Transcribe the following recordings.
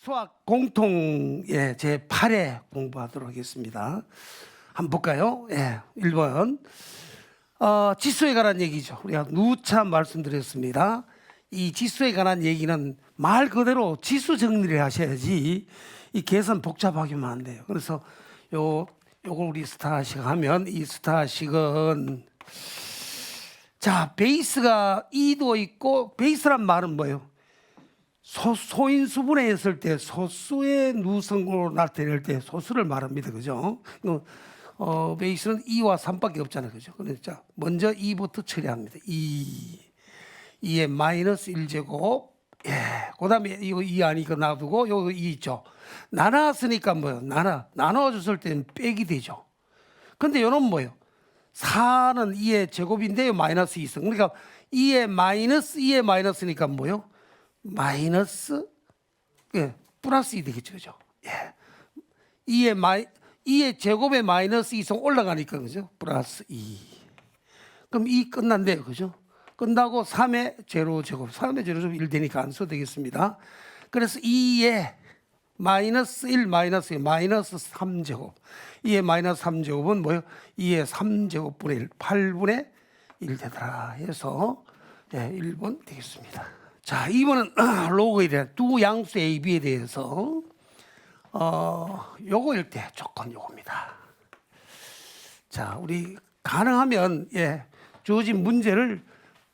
수학 공통 제 8회 공부하도록 하겠습니다. 한번 볼까요? 1번 지수에 관한 얘기죠. 우리가 누차 말씀드렸습니다. 이 지수에 관한 얘기는 말 그대로 지수 정리를 하셔야지 이 계산 복잡하게만 안 돼요. 그래서 요걸 우리 스타식 하면, 이 스타식은 자 베이스가 2도 있고, 베이스란 말은 뭐예요? 소인수분해 했을 때 소수의 누성으로 나타낼 때 소수를 말합니다. 그죠? 베이스는 2와 3밖에 없잖아요. 그죠? 그러니까 먼저 2부터 처리합니다. 2의 마이너스 1제곱. 그 다음에 이거 2 아니까 놔두고, 요거 2 있죠? 나눴으니까 뭐예요? 나눠줬을 때는 빼기 되죠. 근데 요는 뭐예요? 4는 2의 제곱인데요. 마이너스 2성. 그러니까 2의 마이너스니까 뭐예요? 마이너스 플러스 2 되겠죠. 그죠? 2의 제곱에 마이너스 2성 올라가니까, 그죠? 플러스 2. 그럼 2 끝난대요. 그죠? 끝나고 3의 제로 제곱. 3의 제로 제곱 1 되니까 안 써도 되겠습니다. 그래서 2의 마이너스 1 마이너스 2 마이너스 3제곱. 2의 마이너스 3제곱은 뭐예요? 2의 3제곱분의 1 8분의 1 되더라 해서 1번 되겠습니다. 자, 2번은 로그에 대한 두 양수 A, B에 대해서 요거일 때 조건 요겁니다. 자, 우리 가능하면 주어진 문제를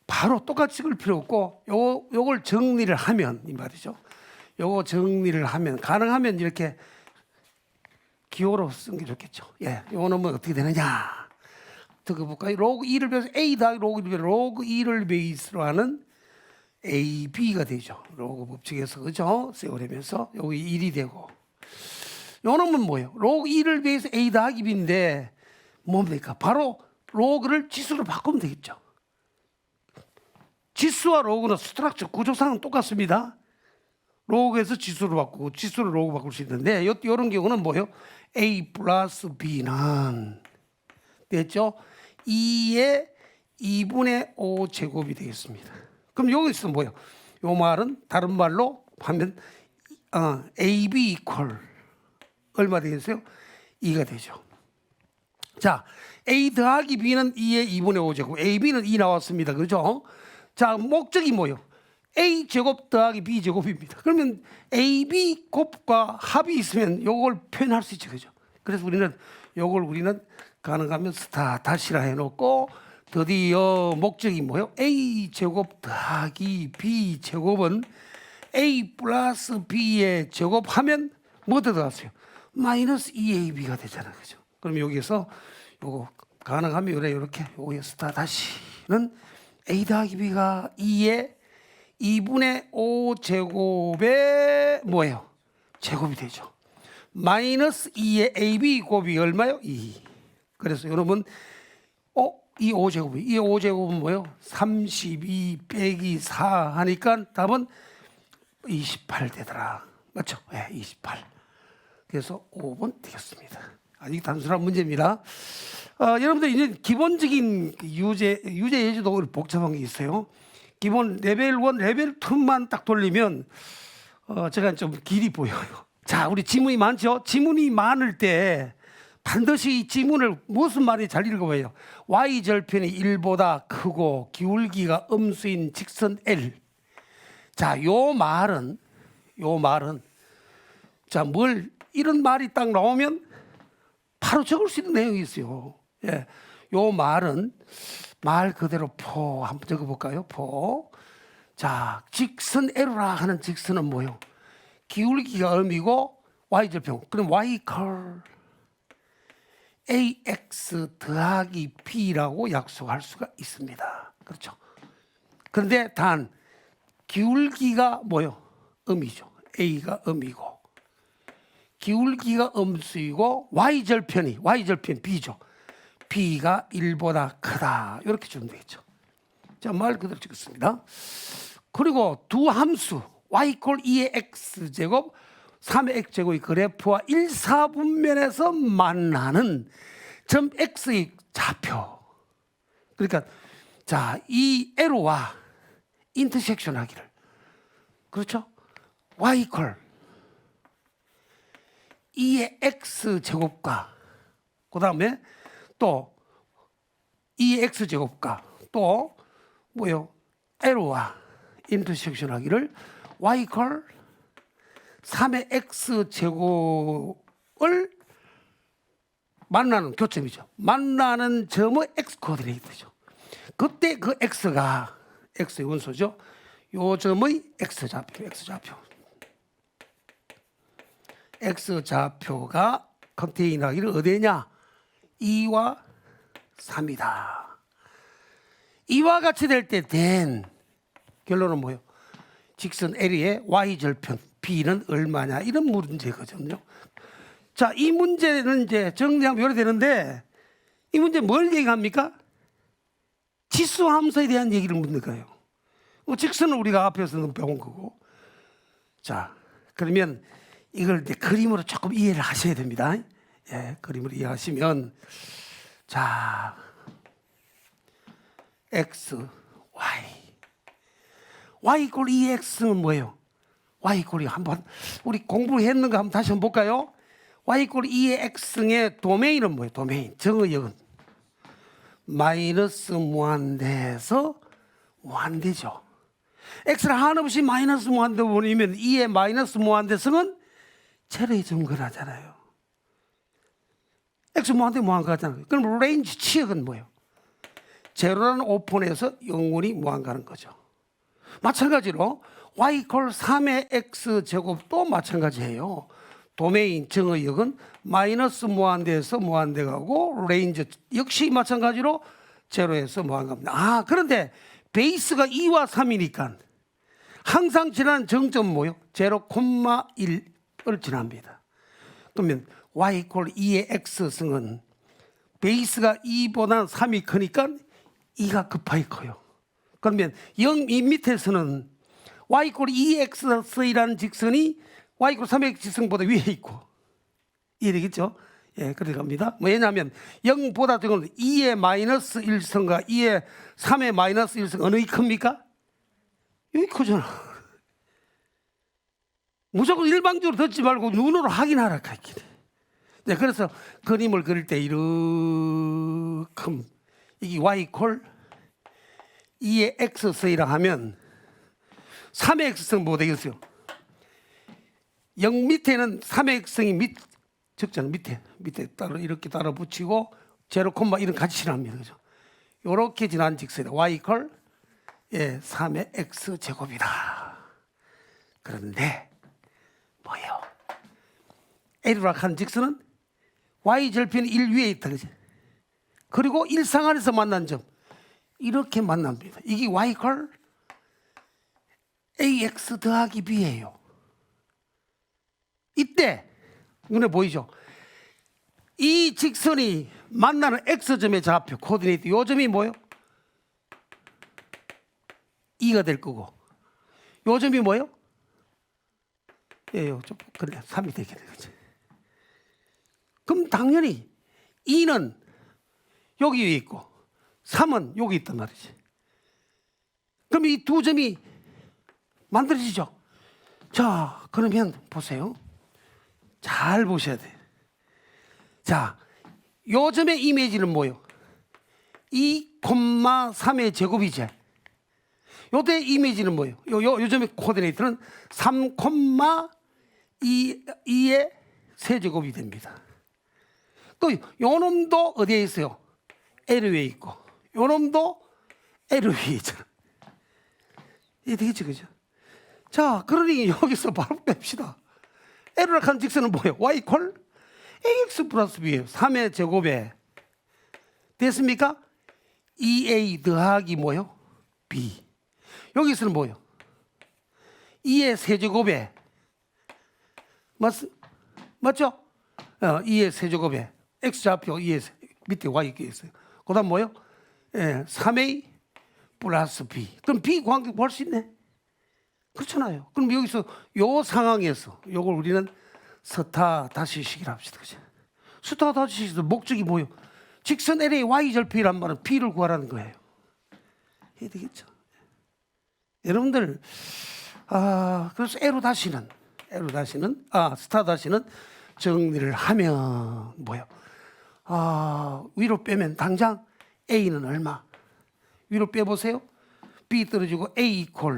바로 똑같이 읽을 필요 없고 요걸 정리를 하면, 이 말이죠. 요거 정리를 하면, 가능하면 이렇게 기호로 쓴 게 좋겠죠. 요거는 뭐 어떻게 되느냐? 듣어볼까요? 로그 2를 배워서 A 더하기 로그 1을 로그 2를 베이스로 하는 AB가 되죠. 로그 법칙에서, 그죠? 세오렘에서 여기 1이 되고, 요놈은 뭐예요? 로그 2를 베이스 A 더하기 B인데 뭡니까? 바로 로그를 지수로 바꾸면 되겠죠. 지수와 로그는 스트럭처 구조상은 똑같습니다. 로그에서 지수로 바꾸고 지수로 로그 바꿀 수 있는데, 이런 경우는 뭐예요? A 플러스 B는 됐죠? 2의 2분의 5 제곱이 되겠습니다. 그럼 여기서 뭐예요? 요 말은 다른 말로 하면 AB 이퀄 얼마 되겠어요? 2가 되죠. 자, A 더하기 B는 2의 2분의 5 제곱. AB는 2 나왔습니다. 그죠? 자, 목적이 뭐예요? A 제곱 더하기 B 제곱입니다. 그러면 AB 곱과 합이 있으면 요걸 표현할 수 있죠. 그죠? 그래서 우리는 가능하면 스타다시라 해놓고, 드디어 목적이 뭐예요? A 제곱 더하기 B 제곱은 A 플러스 B의 제곱하면 뭐 들어갔어요? 마이너스 2AB가 되잖아요. 그죠? 그럼 여기서 요거 가능하면 이렇게 요거 스타다시는 A 더하기 B가 2의 2분의 5 제곱의 뭐예요? 제곱이 되죠. 마이너스 2의 AB 곱이 얼마요? 2. 그래서 여러분 이 5제곱은 뭐예요? 32 빼기 4 하니까 답은 28 되더라. 맞죠? 28. 그래서 5번 되겠습니다. 아주 단순한 문제입니다. 여러분들 이제 기본적인 유제 예제도 복잡한 게 있어요. 기본 레벨 1, 레벨 2만 딱 돌리면 제가 좀 길이 보여요. 자, 우리 지문이 많죠? 지문이 많을 때 반드시 이 지문을 무슨 말인지 잘 읽어봐요. Y절편이 1보다 크고 기울기가 음수인 직선 L. 자, 요 말은 자, 이런 말이 딱 나오면 바로 적을 수 있는 내용이 있어요. 요 말은 말 그대로 포 한번 적어볼까요? 포. 자, 직선 L라 하는 직선은 뭐예요? 기울기가 음이고 Y절편. 그럼 Y 컬 AX 더하기 B라고 약속할 수가 있습니다. 그렇죠? 그런데 단 기울기가 뭐예요? 음이죠. A가 음이고 기울기가 음수이고 Y절편 B죠. B가 1보다 크다. 이렇게 주면 되겠죠. 자, 말 그대로 찍었습니다. 그리고 두 함수 Y 콜 2의 X제곱 3의 X제곱의 그래프와 1, 4분면에서 만나는 점 X의 좌표. 그러니까 자, 이 L와 인터섹션 하기를, 그렇죠? Y 콜 2의 x 제곱과 그 다음에 또 2의 x 제곱과 또 뭐요? L와 인터섹션 하기를 y 이퀄 3의 x 제곱을 만나는 교점이죠. 만나는 점의 x 코디네이트죠. 그때 그 x가 x의 원소죠. 요 점의 x좌표가 컨테인하기를 어디냐? 2와 3이다. 이와 같이 될 때 된 결론은 뭐예요? 직선 L의 y절편 B는 얼마냐? 이런 문제거든요. 자, 이 문제는 이제 정리하면 이렇게 되는데 이 문제 뭘 얘기합니까? 지수 함수에 대한 얘기를 묻는 거예요. 직선은 우리가 앞에서는 배운 거고. 자, 그러면 이걸 이제 그림으로 조금 이해를 하셔야 됩니다. 예, 그림으로 이해하시면 자, x, y 이꼴 2x는 뭐예요? y 이꼴이 한번 우리 공부했는가 한번 다시 한번 볼까요? y 이꼴 2의 x의 도메인은 뭐예요? 도메인 정의역은 마이너스 무한대에서 무한대죠. x를 한없이 마이너스 무한대 보내면 2의 마이너스 무한대성은 제로의 증거라잖아요. x 무한대 무한가잖아요. 그럼 레인지 치역은 뭐예요? 제로라는 오픈에서 영원히 무한가는 거죠. 마찬가지로 y 이퀄 3의 x 제곱도 마찬가지예요. 도메인 정의역은 마이너스 무한대에서 무한대 가고 레인지 역시 마찬가지로 제로에서 무한가입니다. 그런데 베이스가 2와 3이니까 항상 지나는 정점은 뭐예요? 0,1을 지납니다. 그러면 y 이퀄 2의 x승은 베이스가 2보다 3이 크니까 2가 급하게 커요. 그러면 0 밑에서는 y 이퀄 2x이라는 직선이 y 이퀄 3x 직선보다 위에 있고 이해되겠죠? 예, 그렇게 갑니다. 왜냐하면 0보다 적은 2의 마이너스 1승과 2의 3의 마이너스 1승 어느 게 큽니까? 여기 크잖아. 무조건 일방적으로 듣지 말고 눈으로 확인하라. 네, 그래서 그림을 그릴 때 이렇게 이게 y 이퀄 2의 x승이라 하면 3의 x승 뭐 되겠어요? 0 밑에는 3의 x승이 적잖아요. 밑에 따로 이렇게 따라 붙이고 0, 이런 같이 지납니다. 그죠? 이렇게 지난 직선이다. y 이퀄 3의 x 제곱이다. 그런데 뭐예요? L이라 하는 직선은 y 절편 1 위에 있다. 그죠? 그리고 일상안에서 만난 점 이렇게 만납니다. 이게 y 이퀄 ax 더하기 b예요. 이때 눈에 보이죠? 이 직선이 만나는 x점의 좌표 코디네이트 요 점이 뭐예요? 2가 될 거고 요 점이 뭐예요? 좀 그래 3이 되게 되겠지. 그럼 당연히 2는 여기 위에 있고 3은 여기 있단 말이지. 그럼 이 두 점이 만들어지죠. 자, 그러면 보세요. 잘 보셔야 돼요. 자, 요 점의 이미지는 뭐예요? 2,3의 제곱이지. 요때 이미지는 뭐예요? 요 점의 코디네이트는 3,2의 세제곱이 됩니다. 또 요 놈도 어디에 있어요? L 위에 있고 요 놈도 L 위에 있잖아. 이게 되겠죠, 그죠? 자, 그러니 여기서 바로 뺍시다. L이라고 하는 직선은 뭐예요? y 이퀄 ax 플러스 b예요. 3의 제곱에 됐습니까? 2a 더하기 뭐예요? b. 여기서는 뭐예요? 2의 세제곱에 맞죠? 2의 세제곱에 x좌표 2의 밑에 y 이렇게 있어요. 그 다음 뭐예요? 3a 플러스 b. 그럼 b 관계 볼 수 있네. 그렇잖아요. 그럼 여기서 요 상황에서 요걸 우리는 스타 다시식이라 합시다. 그죠? 스타 다시식에서 목적이 뭐예요? 직선 LA Y절편이란 말은 B를 구하라는 거예요. 해야 되겠죠? 여러분들, 그래서 스타 다시는 정리를 하면 뭐예요? 위로 빼면 당장 A는 얼마? 위로 빼보세요. B 떨어지고 A 이퀄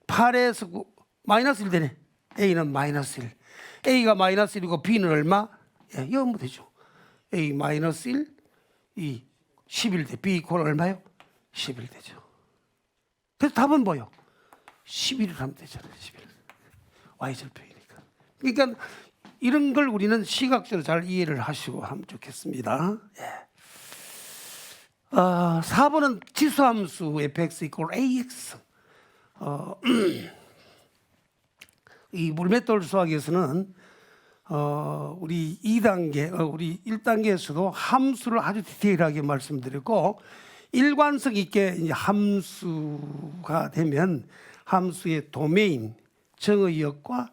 8에서 9, 마이너스 1 되네. A는 마이너스 1. A가 마이너스 1이고 B는 얼마? 예, 이거면 되죠. A 마이너스 1, 2, 11 돼. B 이퀄 얼마요? 11 되죠. 그래서 답은 뭐요? 11을 하면 되잖아요. 11. Y절표이니까. 그러니까 이런 걸 우리는 시각적으로 잘 이해를 하시고 하면 좋겠습니다. 예. 4번은 지수함수 fx 이퀄 ax. 이 물맷돌 수학에서는 우리 2단계, 우리 1단계에서도 함수를 아주 디테일하게 말씀드렸고, 일관성 있게 이제 함수가 되면 함수의 도메인, 정의역과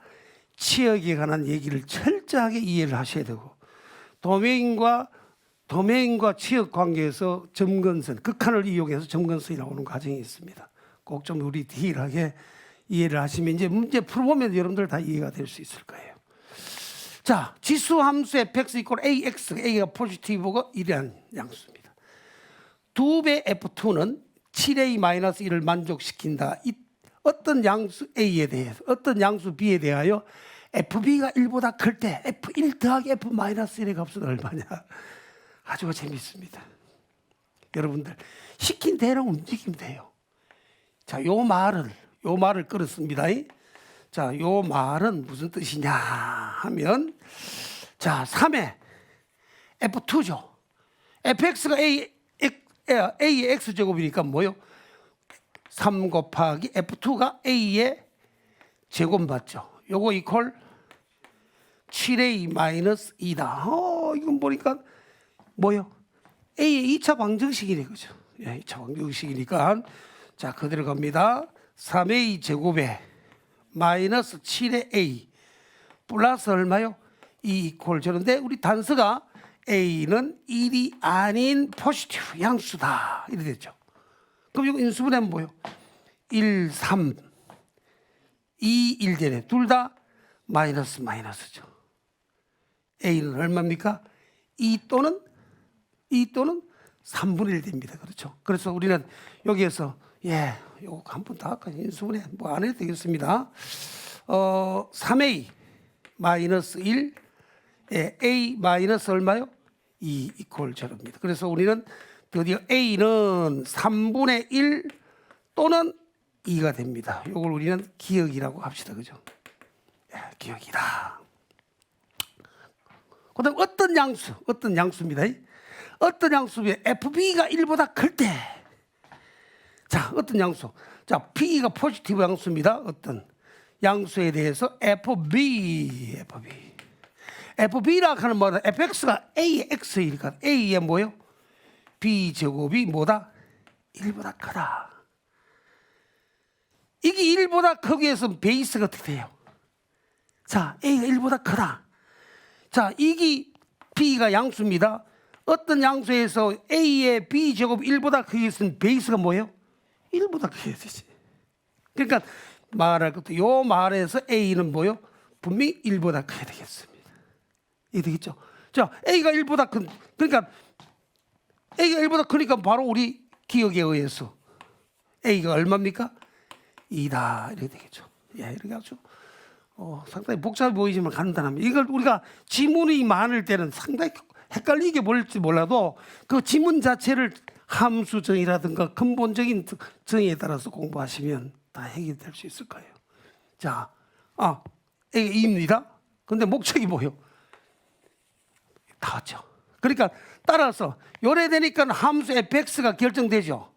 치역에 관한 얘기를 철저하게 이해를 하셔야 되고, 도메인과 치역 관계에서 점근선, 극한을 이용해서 점근선이 나오는 과정이 있습니다. 꼭 좀 우리 디테일하게 이해를 하시면 이제 문제 풀어보면 여러분들 다 이해가 될 수 있을 거예요. 자, 지수 함수 fx 이퀄 ax, a가 포지티브고 1이라는 양수입니다. 2배 f2는 7a-1을 만족시킨다. 어떤 양수 a에 대해서, 어떤 양수 b에 대하여 fb가 1보다 클 때 f1 더하기 f-1의 값은 얼마냐. 아주 재밌습니다. 여러분들 시킨 대로 움직이면 돼요. 자, 요 말을 끌었습니다. 자, 요 말은 무슨 뜻이냐 하면, 자, 3의 f2죠. fx가 a의 x제곱이니까 뭐요? 3 곱하기 f2가 a의 제곱 맞죠? 요거 이퀄 7a-2다. 이건 보니까 뭐요? a의 2차 방정식이네, 그죠? 예, 2차 방정식이니까 자, 그대로 갑니다. 3a 제곱에 마이너스 7의 a 플러스 얼마요? 2 이퀄 저런데 우리 단수가 a는 1이 아닌 포지티브 양수다 이렇게 됐죠. 그럼 이거 인수분해는 뭐예요? 1, 3, 2, 1 되네. 둘 다 마이너스죠. a는 얼마입니까? 2 또는 3분의 1 됩니다. 그렇죠? 그래서 우리는 여기에서 요거 한 번 더 할까요? 인수분해 뭐 안 해도 되겠습니다. 3a 마이너스 1 a 마이너스 얼마요? 2 이퀄 저럽니다. 그래서 우리는 드디어 a는 3분의 1 또는 2가 됩니다. 이걸 우리는 기억이라고 합시다. 그죠? 기억이다. 그 다음 어떤 양수입니다. 어떤 양수에 fb가 1보다 클 때, 자, 어떤 양수? 자, p가 포지티브 양수입니다. 어떤 양수에 대해서 FB라 하는 말은 fx가 a의 x이니까 a의 뭐요? b 제곱이 뭐다? 1보다 크다. 이게 1보다 크기 위해서 베이스가 어떻게 돼요? 자, a가 1보다 크다. 자, 이게 b가 양수입니다. 어떤 양수에서 a의 b 제곱 1보다 크기 위해서는 베이스가 뭐예요? 1보다 크게 되지. 그러니까 말할 것도 요 말에서 a는 뭐요? 분명히 1보다 크게 되겠습니다. 이게 되겠죠? 자, a가 1보다 큰, 그러니까 a가 1보다 크니까 바로 우리 기억에 의해서 a가 얼마입니까? 2다 이렇게 되겠죠. 이렇게 하죠. 상당히 복잡해 보이지만 간단합니다. 이걸 우리가 지문이 많을 때는 상당히 헷갈리게 보일지 몰라도 그 지문 자체를 함수 정의라든가 근본적인 정의에 따라서 공부하시면 다 해결될 수 있을 거예요. 자, A가 2입니다. 근데 목적이 뭐예요? 다 같죠. 그러니까 따라서 요래되니까 함수 fx가 결정되죠.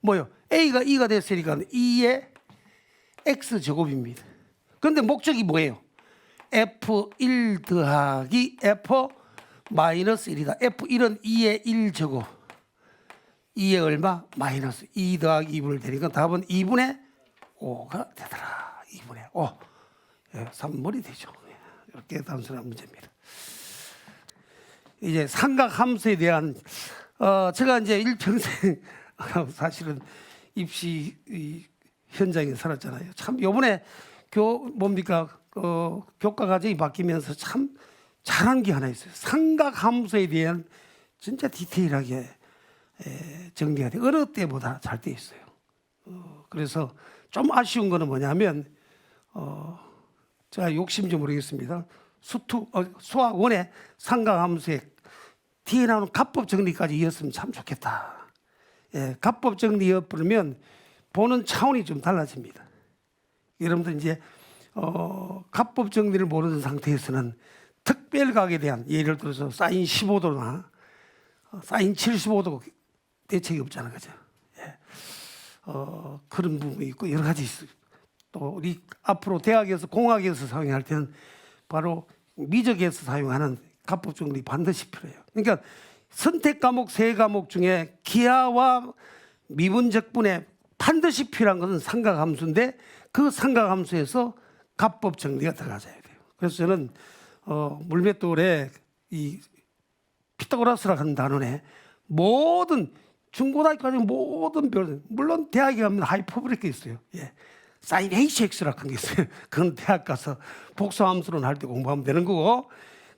뭐요? A가 2가 됐으니까 2의 x제곱입니다. 그런데 목적이 뭐예요? f1 더하기 f-1이다. f1은 2의 1제곱. 2의 얼마? 마이너스 2 더하기 2분을 되니까 답은 2분의 5가 되더라. 2분의 5. 3분이 되죠. 이렇게 단순한 문제입니다. 이제 삼각함수에 대한 제가 이제 일평생 사실은 입시 현장에 살았잖아요. 참 요번에 교과 과정이 바뀌면서 참 잘한 게 하나 있어요. 삼각함수에 대한 진짜 디테일하게 정리가 돼. 어느 때보다 잘 돼 있어요. 그래서 좀 아쉬운 거는 뭐냐면 제가 욕심인지 모르겠습니다. 수학 원의 삼각함수에 뒤에 나오는 갑법 정리까지 이었으면 참 좋겠다. 갑법 정리 이어버리면 보는 차원이 좀 달라집니다. 여러분들 이제 갑법 정리를 모르는 상태에서는 특별각에 대한 예를 들어서 사인 15도나 사인 75도 대책이 없잖아요, 그죠? 그런 부분이 있고 여러 가지 있어요. 또 우리 앞으로 대학에서 공학에서 사용할 때는 바로 미적에서 사용하는 갑법 정리 반드시 필요해요. 그러니까 선택 과목 세 과목 중에 기하와 미분적분에 반드시 필요한 것은 삼각함수인데 그 삼각함수에서 갑법 정리가 들어가야 돼요. 그래서 저는 물맷돌에 이 피타고라스라고 하는 단원에 모든 중고등학교까지 모든 별, 물론 대학에 가면 하이퍼블릭이 있어요. 사인 HX라고 하는 게 있어요. 그건 대학 가서 복수함수론 할 때 공부하면 되는 거고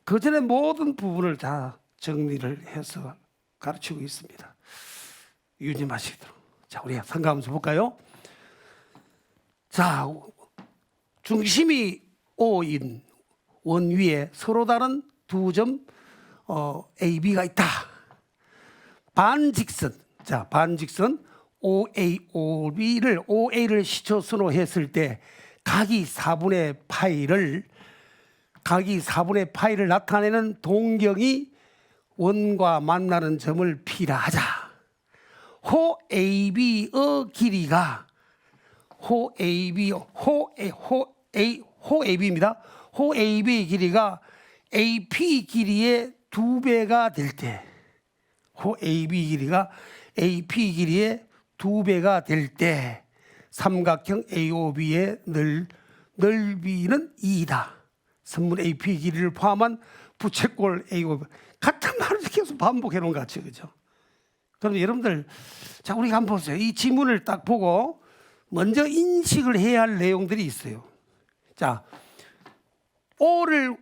그 전에 모든 부분을 다 정리를 해서 가르치고 있습니다. 유념하시도록. 자, 우리 삼각함수 볼까요? 자, 중심이 O인 원 위에 서로 다른 두 점 A, B가 있다. 반직선, 자, 반직선 OA, OA를 시초선으로 했을 때 각이 4분의 파이를 나타내는 동경이 원과 만나는 점을 P라 하자. 호 AB의 길이가 호 AB입니다. 호 AB의 길이가 AP 길이의 2배가 될 때, 호 AB 길이가 AP 길이의 2배가 될 때 삼각형 AOB의 넓이는 2이다. 선분 AP 길이를 포함한 부채꼴 AOB. 같은 말을 계속 반복해 놓은 것 같죠, 그죠? 그럼 여러분들, 자, 우리가 한번 보세요. 이 지문을 딱 보고 먼저 인식을 해야 할 내용들이 있어요. 자, O를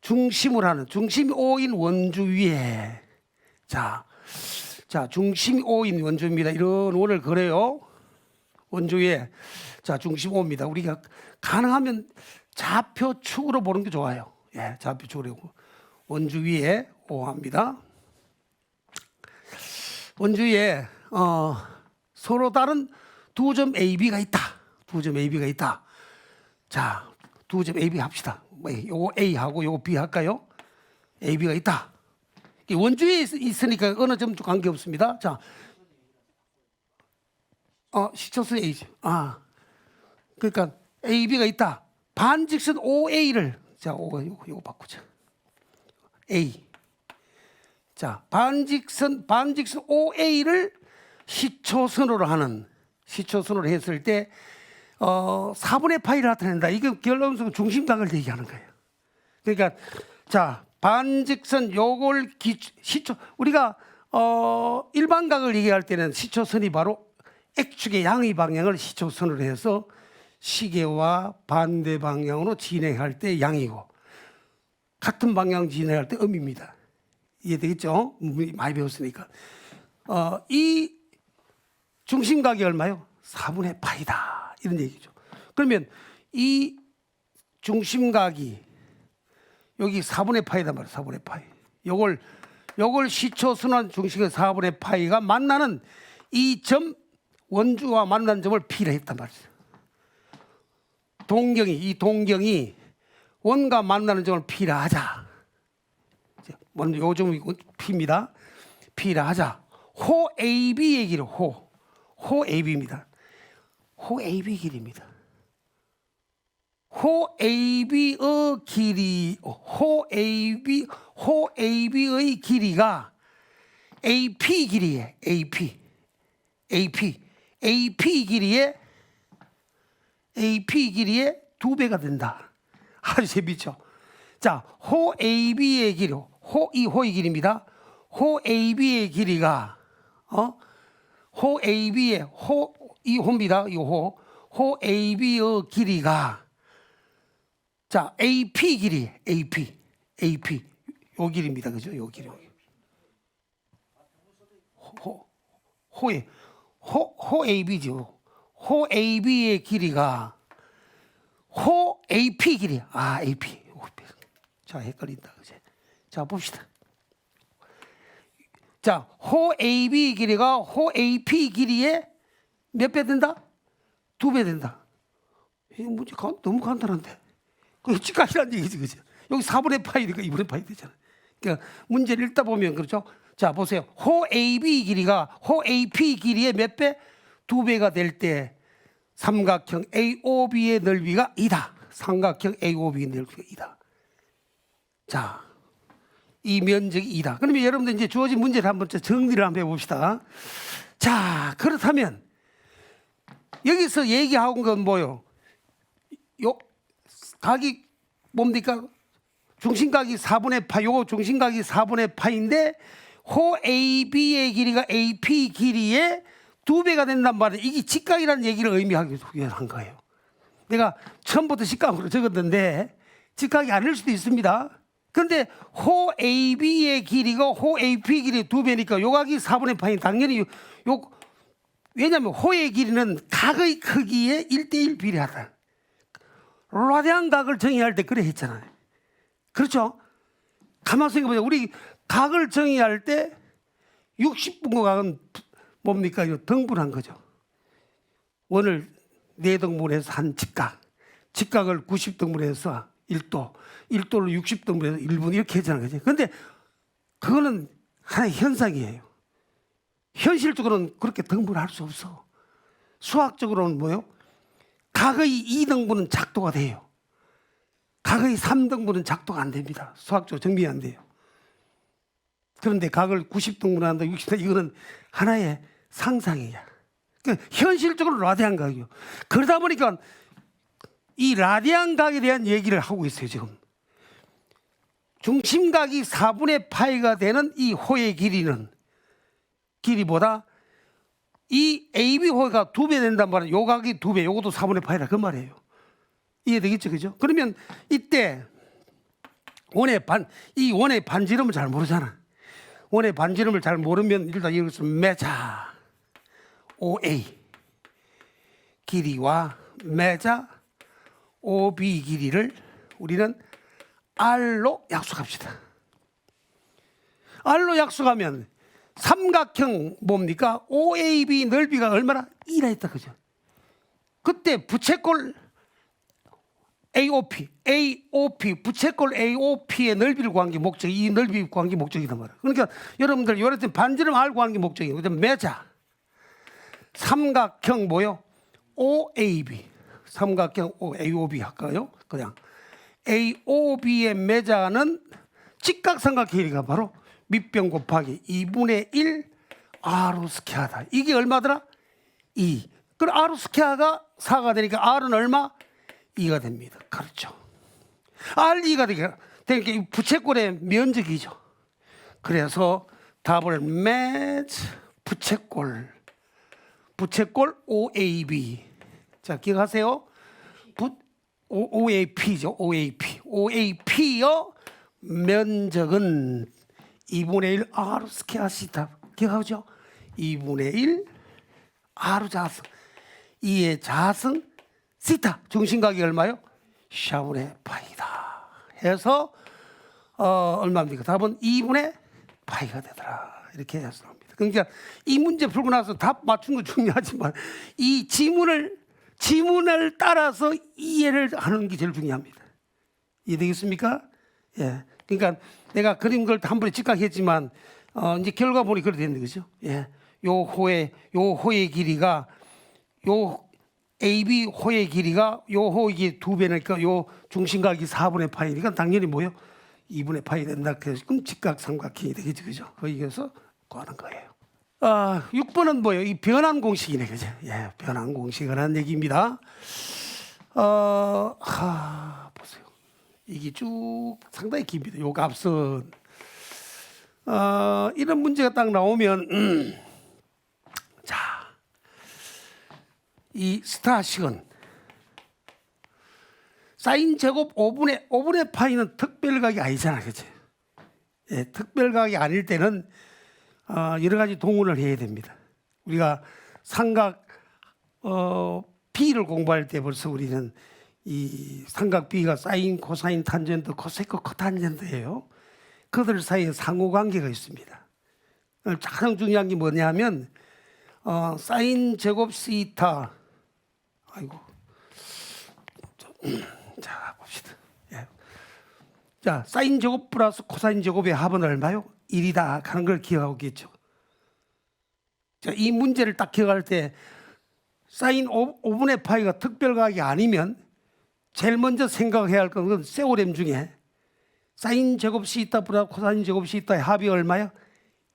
중심으로 하는, 중심이 O인 원주 위에, 자, 중심이 O인 원주입니다. 이런 원을 그려요. 원주 위에. 자, 중심 O입니다. 우리가 가능하면 좌표축으로 보는 게 좋아요. 좌표축으로. 원주 위에 O 합니다. 원주 위에 서로 다른 두 점 AB가 있다. 두 점 AB가 있다. 자, 두 점 AB 합시다. 요거 A하고 요거 B 할까요? AB가 있다. 원주에 있으니까 어느 점도 관계없습니다. 자, 시초선 A죠. 그러니까 AB가 있다. 반직선 OA를, 자, 요거 바꾸자. A. 자, 반직선 OA를 시초선으로 했을 때 4분의 파이를 나타낸다. 이게 결론적으로 중심각을 얘기하는 거예요. 그러니까 자, 반직선 요걸 우리가 일반각을 얘기할 때는 시초선이 바로 X축의 양의 방향을 시초선으로 해서 시계와 반대 방향으로 진행할 때 양이고 같은 방향 진행할 때 음입니다. 이해되겠죠? 많이 배웠으니까. 이 중심각이 얼마요? 4분의 파이다. 이런 얘기죠. 그러면 이 중심각이 여기 4분의 파이다 말이에요. 4분의 파이. 요걸 시초선한 중심의 4분의 파이가 만나는 이 점, 원주와 만나는 점을 P라 했단 말이죠. 이 동경이 원과 만나는 점을 P라 하자. 먼저 요 점이 P입니다. P라 하자. 호 AB의 길이 호 AB입니다. 호 AB 길입니다. 호 AB의 길이, 호 AB의 길이가 AP 길이에요. AP 길이의 2배가 된다. 아주 재밌죠? 자, 호 AB의 길이, 호의 길입니다. 호 AB의 길이가, 호 AB의, 이 호입니다. 이 호 AB의 길이가 자, AP 길이, AP 요 길입니다, 그죠? 요 길이. 호 AB죠. 호 AB의 길이가 호 AP 길이. 아, AP. 자, 헷갈린다, 그죠? 자, 봅시다. 자, 호 AB 길이가 호 AP 길이의 몇 배 된다? 2배 된다. 이 문제 너무 간단한데. 그 직각이라는 얘기지, 그죠? 여기 4분의 파이니까 2분의 파이 되잖아. 그러니까 문제를 읽다 보면 그렇죠. 자, 보세요. 호 AB 길이가 호 AP 길이의 몇 배? 2배가 될 때 삼각형 AOB의 넓이가 2다. 삼각형 AOB의 넓이가 2다. 자, 이 면적이 2다. 그러면 여러분들 이제 주어진 문제를 한번 정리를 한번 해봅시다. 자, 그렇다면 여기서 얘기하고 건 뭐요? 요 각이 뭡니까? 중심각이 4분의 파이, 요거 중심각이 4분의 파인데 호 AB의 길이가 AP 길이의 2배가 된단 말이에요. 이게 직각이라는 얘기를 의미하기 위해서 한 거예요. 내가 처음부터 직각으로 적었는데 직각이 아닐 수도 있습니다. 그런데 호 AB의 길이가 호 AP 길이의 2배니까 요 각이 4분의 파인 당연히 요 왜냐하면 호의 길이는 각의 크기에 1대1 비례하다. 라디안 각을 정의할 때 그래 했잖아요. 그렇죠? 가만히 생각해보자. 우리 각을 정의할 때 60분의 각은 뭡니까? 등분한 거죠. 원을 4등분해서 한 직각, 직각을 90등분해서 1도, 1도를 60등분해서 1분 이렇게 했잖아요. 그런데 그거는 하나의 현상이에요. 현실적으로는 그렇게 등분할 수 없어. 수학적으로는 뭐요? 각의 2등분은 작도가 돼요. 각의 3등분은 작도가 안 됩니다. 수학적으로 정리 안 돼요. 그런데 각을 90등분한다, 60등분 이거는 하나의 상상이야. 그러니까 현실적으로 라디안 각이요. 그러다 보니까 이 라디안 각에 대한 얘기를 하고 있어요, 지금. 중심각이 4분의 파이가 되는 이 호의 길이보다 이 AB 호가 2배 된단 말이에요. 요 각이 2배, 요것도 4분의 파이라 그 말이에요. 이해되겠죠, 그죠? 그러면 이때 이 원의 반지름을 잘 모르잖아. 원의 반지름을 잘 모르면 일단 여기서 매자 OA 길이와 매자 OB 길이를 우리는 R로 약속합시다. R로 약속하면 삼각형 뭡니까? OAB 넓이가 얼마나? 2라 했다, 그죠? 그때 부채꼴 AOP 부채꼴 AOP의 넓이를 구한 게 목적이, 이 넓이 구한 게 목적이단 말이에요. 그러니까 여러분들 요랬을 때 반지름 R 구하는 게 목적이에요. 그다음 매자 삼각형 뭐요? OAB 삼각형 AOB 할까요? 그냥 AOB의 매자는 직각삼각형이니까 바로 밑변 곱하기 2분의 1 R 스퀘어다. 이게 얼마더라? 2. 그럼 R 스퀘어가 4가 되니까 R은 얼마? 2가 됩니다. 그렇죠. R2가 되니까 이 부채꼴의 면적이죠. 그래서 답을 매치 부채꼴 OAB. 자, 기억하세요. OAP죠. OAP요 면적은 2분의 1 R 스퀘어 시타. 기억하죠? 2분의 1 R 자승 2의 자승 시타. 중심각이 얼마요? 4분의 파이다. 해서 얼마입니까? 답은 2분의 파이가 되더라. 이렇게 해서 합니다. 그러니까 이 문제 풀고 나서 답 맞춘 거 중요하지만 이 지문을 따라서 이해를 하는 게 제일 중요합니다. 이해되겠습니까? 예. 그러니까 내가 그림 걸 한 번에 직각했지만 이제 결과물이 그렇게 되는 거죠. 예. 요 호의 길이가 요 AB 호의 길이가 요 호의 2배니까 요 중심각이 4분의 파이니까 당연히 뭐요? 2분의 파이 된다. 그래서 그럼 직각삼각형이 되겠죠, 그죠? 거기에서 구하는 거예요. 6번은 뭐예요? 이 변환 공식이네, 그죠? 예, 변환 공식이라는 얘기입니다. 보세요. 이게 쭉 상당히 깁니다. 요 값은 이런 문제가 딱 나오면 자, 이 스타식은 사인 제곱 5분의 파이는 특별각이 아니잖아, 그치? 예, 특별각이 아닐 때는 여러 가지 동원을 해야 됩니다. 우리가 삼각 B를 공부할 때 벌써 우리는 이 삼각 B가 사인, 코사인, 탄젠트, 코세크, 코탄젠트예요. 그들 사이에 상호관계가 있습니다. 가장 중요한 게 뭐냐면 사인 제곱 시타, 아이고, 자 봅시다. 예. 자, 사인 제곱 플러스 코사인 제곱의 합은 얼마요? 1이다 하는 걸 기억하고 있겠죠. 자, 이 문제를 딱 기억할 때 사인 5분의 파이가 특별각이 아니면 제일 먼저 생각해야 할 것은 세오렘 중에 사인 제곱 시타 플러스 코사인 제곱 시타의 합이 얼마야?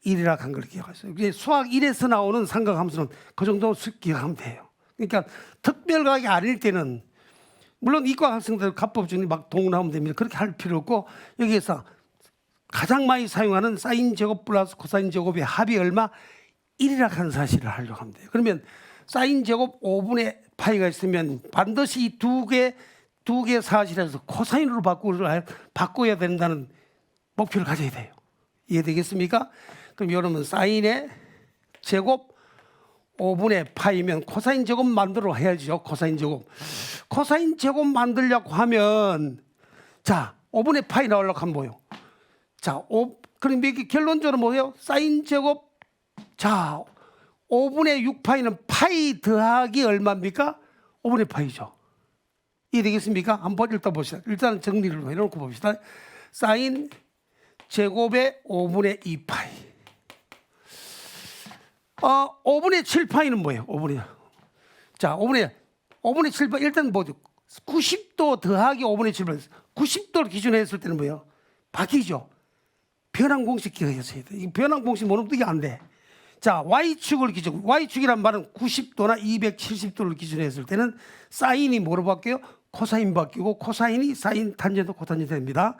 1이라 한 걸 기억하세요. 수학 1에서 나오는 삼각함수는 그 정도 기억하면 돼요. 그러니까 특별각이 아닐 때는 물론 이과 학생들 가법 중에 막 동원하면 됩니다. 그렇게 할 필요 없고 여기에서 가장 많이 사용하는 사인 제곱 플러스 코사인 제곱의 합이 얼마? 1이라 하는 사실을 하려고 하면 돼요. 그러면 사인 제곱 5분의 파이가 있으면 반드시 두 개 사실에서 코사인으로 바꿔야 된다는 목표를 가져야 돼요. 이해되겠습니까? 그럼 여러분 사인의 제곱 5분의 파이면 코사인 제곱 만들어 해야죠. 코사인 제곱. 코사인 제곱 만들려고 하면 자 5분의 파이 나오려고 하면 뭐예요? 자, 그럼 이게 결론적으로 뭐예요? 사인 제곱 자 5분의 6파이는 파이 더하기 얼마입니까? 5분의 파이죠. 이해되겠습니까? 한번 일단 봅시다. 일단 정리를 해놓고 봅시다. 사인 제곱의 5분의 2파이. 5분의 7파이는 뭐예요? 5분의. 자, 5분의 7파이. 일단 뭐죠? 90도 더하기 5분의 7파이. 90도를 기준으로 했을 때는 뭐예요? 바뀌죠. 변환 공식 기억했어야 돼. 이 변환 공식 모르면 이게 안 돼. 자, Y축을 기준. Y축이란 말은 90도나 270도를 기준으로 했을 때는 사인이 뭐로 바뀌어요? 코사인 바뀌고 코사인이 사인, 탄젠트, 코탄젠트 됩니다.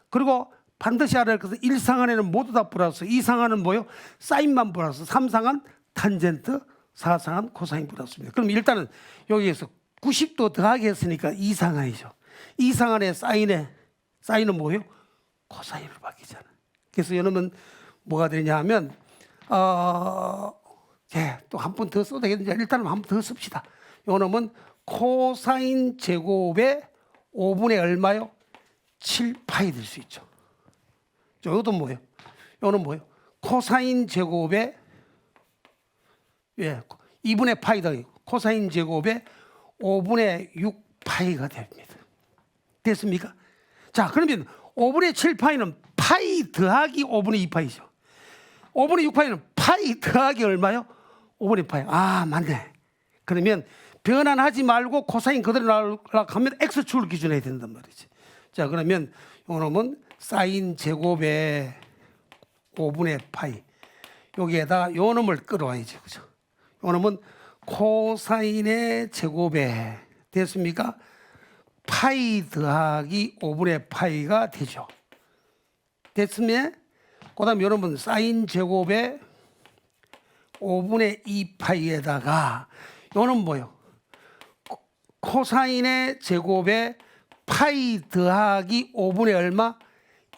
그리고 반드시 알아야 할 것은 1상한에는 모두 다 플러스, 2상한은 뭐예요? 사인만 플러스, 3상한 탄젠트, 4상한 코사인 플러스입니다. 그럼 일단은 여기에서 90도 더하기 했으니까 2상한이죠. 2상한의 사인은 뭐예요? 코사인으로 바뀌잖아요. 그래서 여러분 뭐가 되냐 하면 또 한 번 더 써도 되겠는데 일단은 한 번 더 씁시다. 요놈은 코사인 제곱의 5분의 얼마요? 7파이 될 수 있죠. 이것도 뭐예요? 이거는 뭐예요? 코사인 제곱의 2분의 파이 더하기 코사인 제곱의 5분의 6파이가 됩니다. 됐습니까? 자, 그러면 5분의 7파이는 파이 더하기 5분의 2파이죠. 5분의 6파이는 파이 더하기 얼마요? 5분의 파이. 아, 맞네. 그러면 변환하지 말고 코사인 그대로 나오려고 하면 X축을 기준해야 된단 말이지. 자, 그러면 요놈은 사인 제곱의 5분의 파이. 여기에다 요놈을 끌어와야지. 그죠? 요놈은 코사인의 제곱에 됐습니까? 파이 더하기 5분의 파이가 되죠. 됐으면 그 다음에 여러분 사인 제곱의 5분의 2파이에다가 요는 뭐예요? 코사인의 제곱에 파이 더하기 5분의 얼마?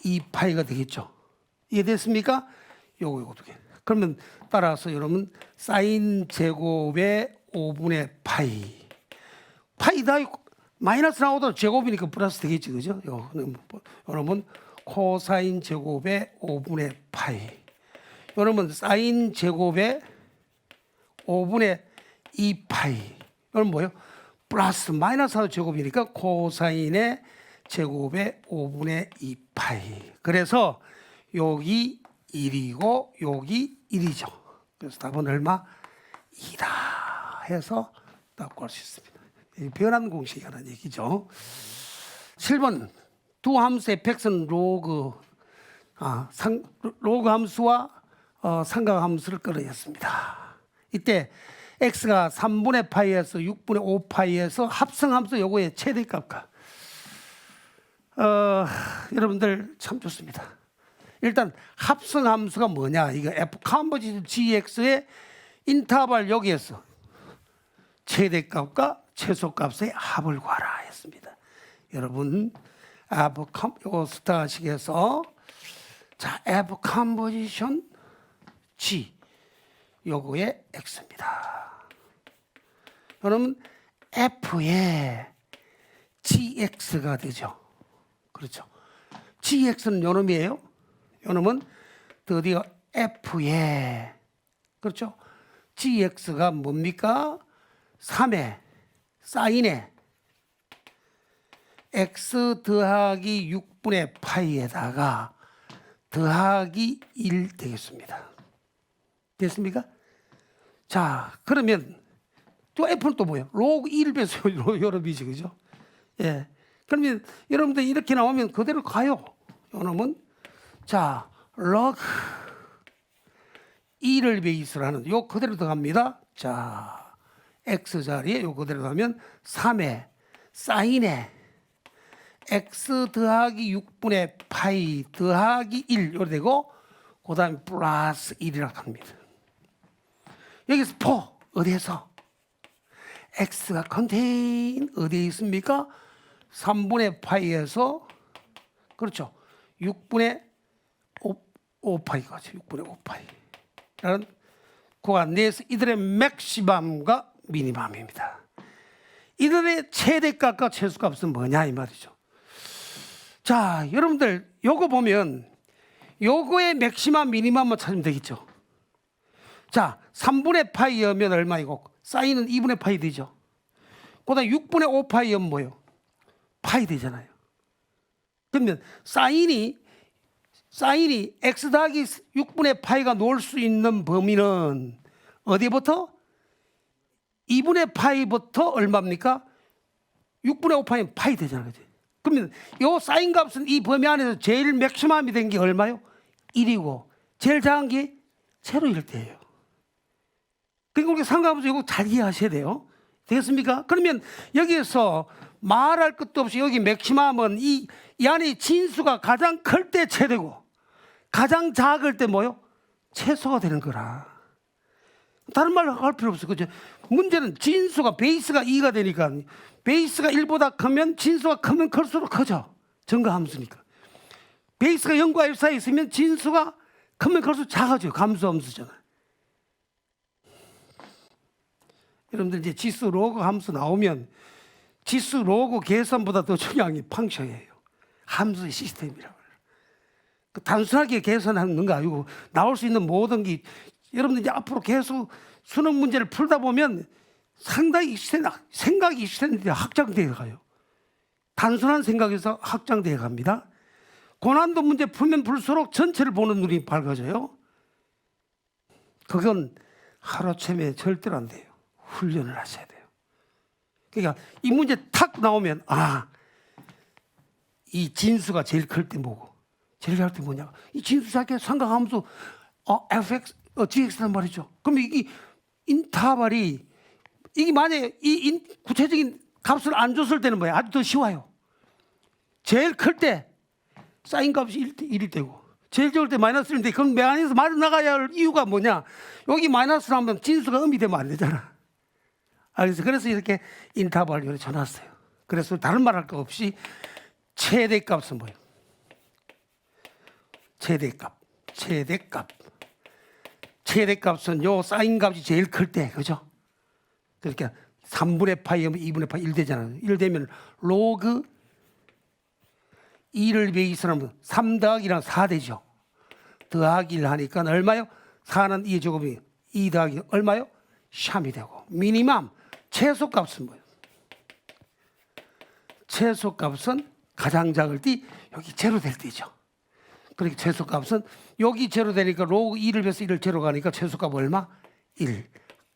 2파이가 되겠죠. 이해됐습니까? 요거 두 개. 그러면 따라서 여러분 사인 제곱의 5분의 파이. 파이 더하기 마이너스 나오도 제곱이니까 플러스 되겠지. 그죠? 여러분 코사인 제곱의 5분의 파이. 여러분 사인 제곱의 5분의 2파이. 이건 뭐예요? 플러스 마이너스 제곱이니까 코사인의 제곱의 5분의 2파이. 그래서 여기 1이고 여기 1이죠. 그래서 답은 얼마? 2다 해서 딱 구할 수 있습니다. 변환 공식이라는 얘기죠. 7번 두 함수의 fx는 로그 함수와 삼각함수를 끌어냈습니다. 이때 x가 3분의 파이에서 6분의 5파이에서 합성함수 요거의 최대값과 여러분들 참 좋습니다. 일단 합성함수가 뭐냐? 이거 f 컨버지드 gx의 인터벌 여기에서 최대값과 최소값의 합을 구하라 했습니다. 여러분 요거 스타식에서 자 F 컴포지션 G 요거의 X입니다. 여러분 F에 GX가 되죠. 그렇죠. GX는 요놈이에요. 요놈은 드디어 F에 그렇죠. GX가 뭡니까? 3의 사인에 X 더하기 6분의 파이에다가 더하기 1 되겠습니다. 됐습니까? 자, 그러면 또 F는 또 뭐예요? 로그 1 배수 요놈이지, 그죠? 예. 그러면 여러분들 이렇게 나오면 그대로 가요. 요놈은 자, 로그 2를 베이스로 하는 요 그대로 들어갑니다. 자, X 자리에 요 그대로 가면 3의 사인에 X 더하기 6분의 파이 더하기 1 요래 되고 그 다음에 플러스 1이라고 합니다. 여기서 포 어디에서? X가 컨테인 어디에 있습니까? 3분의 파이에서 그렇죠. 6분의 5파이가죠. 6분의 5파이 라는 구간 내에서 이들의 맥시멈과 미니멈입니다. 이들의 최대값과 최소값은 뭐냐 이 말이죠. 자, 여러분들 요거 보면 요거의 맥시멈 미니멈만 찾으면 되겠죠. 자, 3분의 파이면 얼마이고 사인은 2분의 파이 되죠. 그다음 6분의 5파이면 뭐예요? 파이 되잖아요. 그러면 사인이 x 더하기 6분의 파이가 놓을 수 있는 범위는 어디부터? 2분의 파이부터 얼마입니까? 6분의 5파이는 파이 되잖아요. 그러면 요 사인 값은 이 범위 안에서 제일 맥시멈이 된 게 얼마요? 1이고 제일 작은 게 제로 1대예요. 그러니까 우리가 상관없이 이거 잘 이해하셔야 돼요. 되겠습니까? 그러면 여기에서 말할 것도 없이 여기 맥시멈은 이 안에 진수가 가장 클 때 최대고 가장 작을 때 뭐요? 최소가 되는 거라. 다른 말 할 필요 없어. 그죠? 문제는 진수가 베이스가 2가 되니까 베이스가 1보다 크면 진수가 크면 클수록 커져. 증가함수니까. 베이스가 0과 1 사이에 있으면 진수가 크면 클수록 작아져요. 감수함수잖아. 여러분들 이제 지수 로그 함수 나오면 지수 로그 계산보다 더 중요한 게 펑션이에요. 함수의 시스템이라고. 단순하게 계산하는 거 아니고 나올 수 있는 모든 게 여러분들 이제 앞으로 계속 수능 문제를 풀다 보면 상당히 생각이 익숙해지는데 확장되어 가요. 단순한 생각에서 확장되어 갑니다. 고난도 문제 풀면 풀수록 전체를 보는 눈이 밝아져요. 그건 하루아침에 절대로 안 돼요. 훈련을 하셔야 돼요. 그러니까 이 문제 탁 나오면 이 진수가 제일 클 때 뭐고 제일 작을 때 뭐냐. 이 진수 자체 삼각함수 fx, gx란 말이죠. 그럼 이 인터벌이 이게 만약에 이 구체적인 값을 안 줬을 때는 뭐야? 아주 더 쉬워요. 제일 클 때 사인 값이 1이 되고 제일 적을 때 마이너스 1인데 그럼 메가니에서 말을 나가야 할 이유가 뭐냐? 여기 마이너스로 하면 진수가 음이 되면 안 되잖아. 그래서 이렇게 인터벌을 전놨어요. 그래서 다른 말 할 거 없이 최대값은 뭐예요? 최대값은 요 사인 값이 제일 클 때, 그죠? 그러니까 3분의 파이면 2분의 파이 1 되잖아요. 1 되면 로그 2를 베이스로 하면 3 더하기랑 4 되죠. 더하기 1 하니까 얼마요? 4는 2의 제곱이 2 더하기 얼마요? 샴이 되고. 미니멈 최소값은 뭐예요? 최소값은 가장 작을 때 여기 제로 될 때죠. 그러니까 최소값은 여기 제로 되니까 로그 2를 베서 1을 제로 가니까 최소값 얼마? 1.